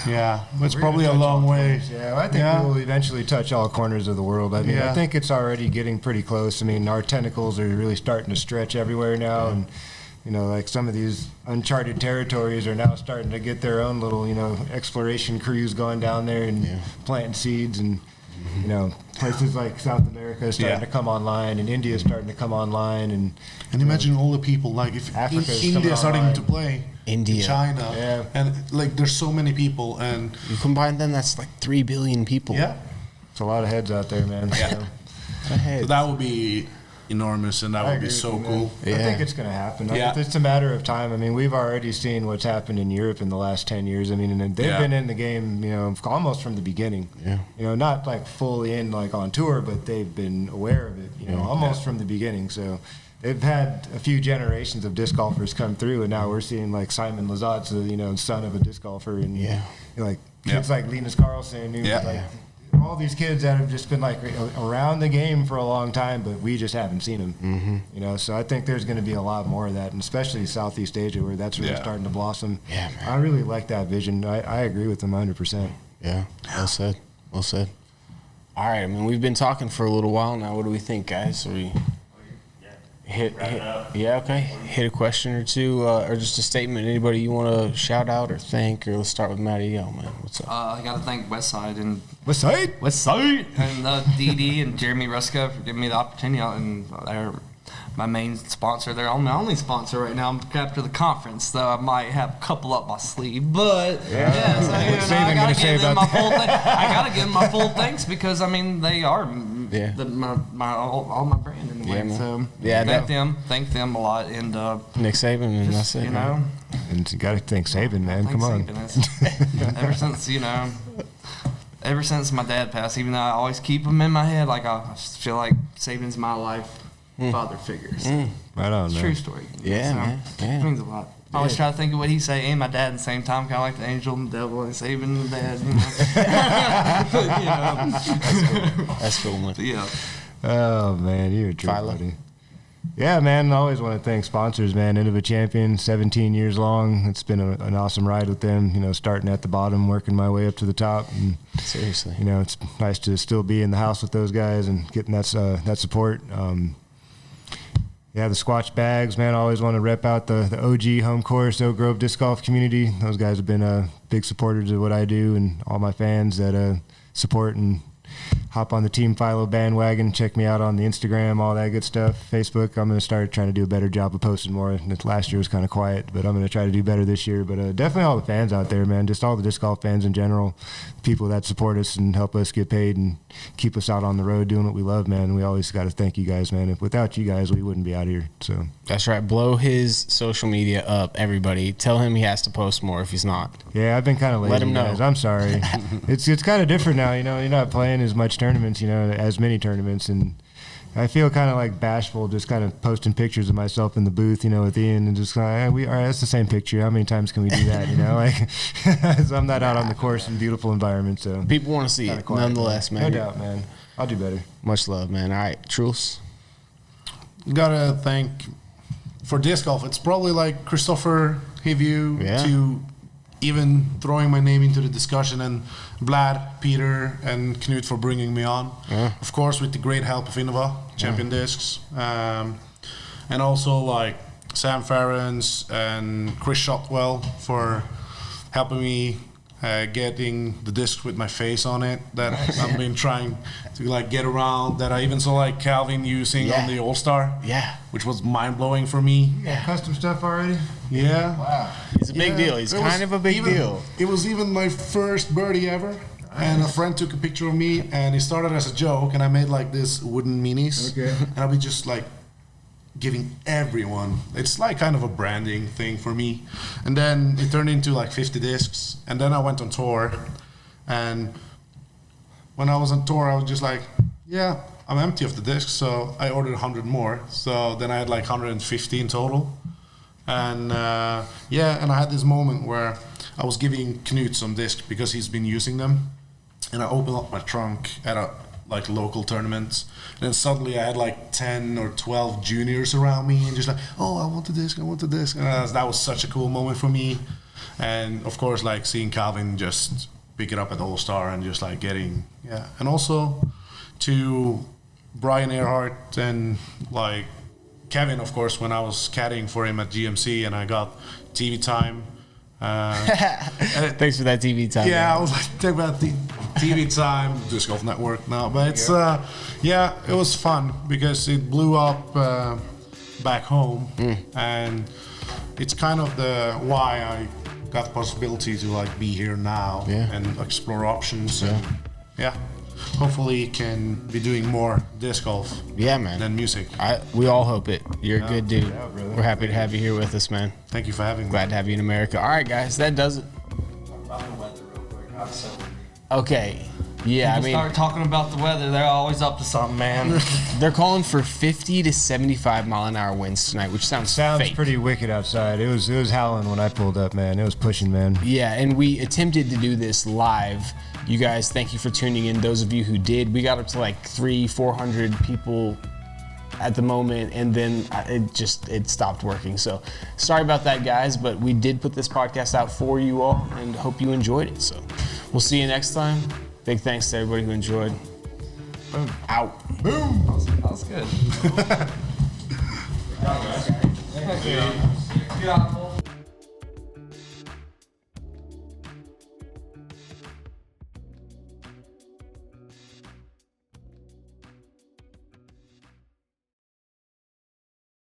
Yeah, it's We're probably a gonna touch long all way. corners. Yeah, I think we will eventually touch all corners of the world. I mean, I think it's already getting pretty close. I mean, our tentacles are really starting to stretch everywhere now, and you know, like some of these uncharted territories are now starting to get their own little, you know, exploration crews going down there and planting seeds, and you know, places like South America is starting to come online, and India is starting to come online, and imagine all the people, like if India starting to play, India, China, and like there's so many people, and you combine them, that's like 3 billion people. Yeah, it's a lot of heads out there, man. Yeah, so that would be enormous, and that would be so cool. I think it's going to happen. It's a matter of time. I mean, we've already seen what's happened in Europe in the last 10 years. I mean, and they've been in the game, you know, almost from the beginning. Yeah. You know, not like fully in, like on tour, but they've been aware of it, you know, almost from the beginning. So they've had a few generations of disc golfers come through, and now we're seeing like Simon Lazat's, you know, son of a disc golfer, and you know, like kids like Linus Carlson, who like all these kids that have just been like around the game for a long time, but we just haven't seen them. You know, so I think there's going to be a lot more of that, and especially Southeast Asia, where that's really starting to blossom. Yeah, man. I really like that vision. I agree with them 100%. Yeah, well said. Well said. All right, I mean, we've been talking for a little while now. What do we think, guys? Are we hit a question or two, or just a statement? Anybody you want to shout out or thank? Or let's start with Matty-O, man. What's up? I got to thank Westside and Westside and DD and Jeremy Ruska for giving me the opportunity out, and they're my main sponsor. They're my only sponsor right now. I'm after the conference, though I might have a couple up my sleeve. But so, I gotta give them my full I gotta give them my full thanks, because I mean they are all my brand in the way. So thank them a lot, and Nick Saban, and that's it. You know, and you got to thank Saban, man. Come on. Ever since my dad passed, even though I always keep him in my head, like I just feel like Saban's my life father figures. Right on, man. True story. Yeah, man. Yeah. It means a lot. I always try to think of what he say and my dad at the same time, kind of like the angel and the devil, and Saban and the dad. You know. That's cool, man. Yeah. Oh man, you're a true buddy. Yeah, man. I always want to thank sponsors, man. End of a Champion, 17 years long. It's been an awesome ride with them. You know, starting at the bottom, working my way up to the top. And, seriously, you know, it's nice to still be in the house with those guys and getting that support. Yeah, the Squatch Bags, man. I always want to rep out the OG home course, Oak Grove disc golf community. Those guys have been big supporters of what I do, and all my fans that support and hop on the Team Philo bandwagon. Check me out on the Instagram, all that good stuff. Facebook, I'm going to start trying to do a better job of posting more. Last year was kind of quiet, but I'm going to try to do better this year. But definitely all the fans out there, man, just all the disc golf fans in general, people that support us and help us get paid and keep us out on the road doing what we love, man. We always got to thank you guys, man. If without you guys, we wouldn't be out here. So that's right. Blow his social media up, everybody. Tell him he has to post more if he's not. Yeah, I've been kind of lazy. Let him know. Guys. I'm sorry. It's kind of different now. You know, you're not playing as much tournaments, you know, as many tournaments, and I feel kind of like bashful just kind of posting pictures of myself in the booth, you know, with Ian, and just kind of, all right, that's the same picture. How many times can we do that, you know? Like, so I'm not out on the course in beautiful environments. So people want to see it, nonetheless, man. No doubt, man. I'll do better. Much love, man. All right, Truls. Gotta thank for disc golf. It's probably like Christopher Hivju to even throwing my name into the discussion, and Vlad, Peter, and Knut for bringing me on. Of course, with the great help of Innova, Champion Discs, and also like Sam Ferrens and Chris Shotwell for helping me getting the discs with my face on it that I've been trying to like get around, that I even saw like Calvin using on the All-Star, which was mind-blowing for me. Custom stuff already? Yeah. Wow. It's a big deal. He's kind of a big deal. It was even my first birdie ever. And a friend took a picture of me, and it started as a joke, and I made like this wooden minis. Okay. And I'll be just like giving everyone. It's like kind of a branding thing for me. And then it turned into like 50 discs. And then I went on tour. And when I was on tour, I was just like, yeah, I'm empty of the discs. So I ordered 100 more. So then I had like 150 in total. And and I had this moment where I was giving Knut some discs because he's been using them, and I opened up my trunk at a local tournaments, and then suddenly I had like 10 or 12 juniors around me and just like, oh, I want the disc, I want the disc. And that was such a cool moment for me. And of course, like seeing Calvin just pick it up at All Star and just like getting, and also to Brian Earhart and like Kevin, of course, when I was caddying for him at GMC and I got TV time. Thanks for that TV time. Yeah, man. I was like, think about the TV time, Disc Golf Network now. But it's, it was fun because it blew up back home. And it's kind of why I got the possibility to like be here now and explore options. And, hopefully can be doing more disc golf than music. We all hope it. You're a good dude. We're happy to have you here with us, man. Thank you for having me. Glad to have you in America. All right, guys, that does it. Okay. Yeah, People start talking about the weather, they're always up to something, man. they're calling for 50 to 75 mile an hour winds tonight, which sounds fake. Pretty wicked outside. It was howling when I pulled up, man. It was pushing, man. Yeah, and we attempted to do this live. You guys, thank you for tuning in. Those of you who did, we got up to like 300-400 people at the moment, and then it stopped working. So sorry about that, guys, but we did put this podcast out for you all and hope you enjoyed it. So we'll see you next time. Big thanks to everybody who enjoyed. Boom. Out. Boom. That was good. Thank you.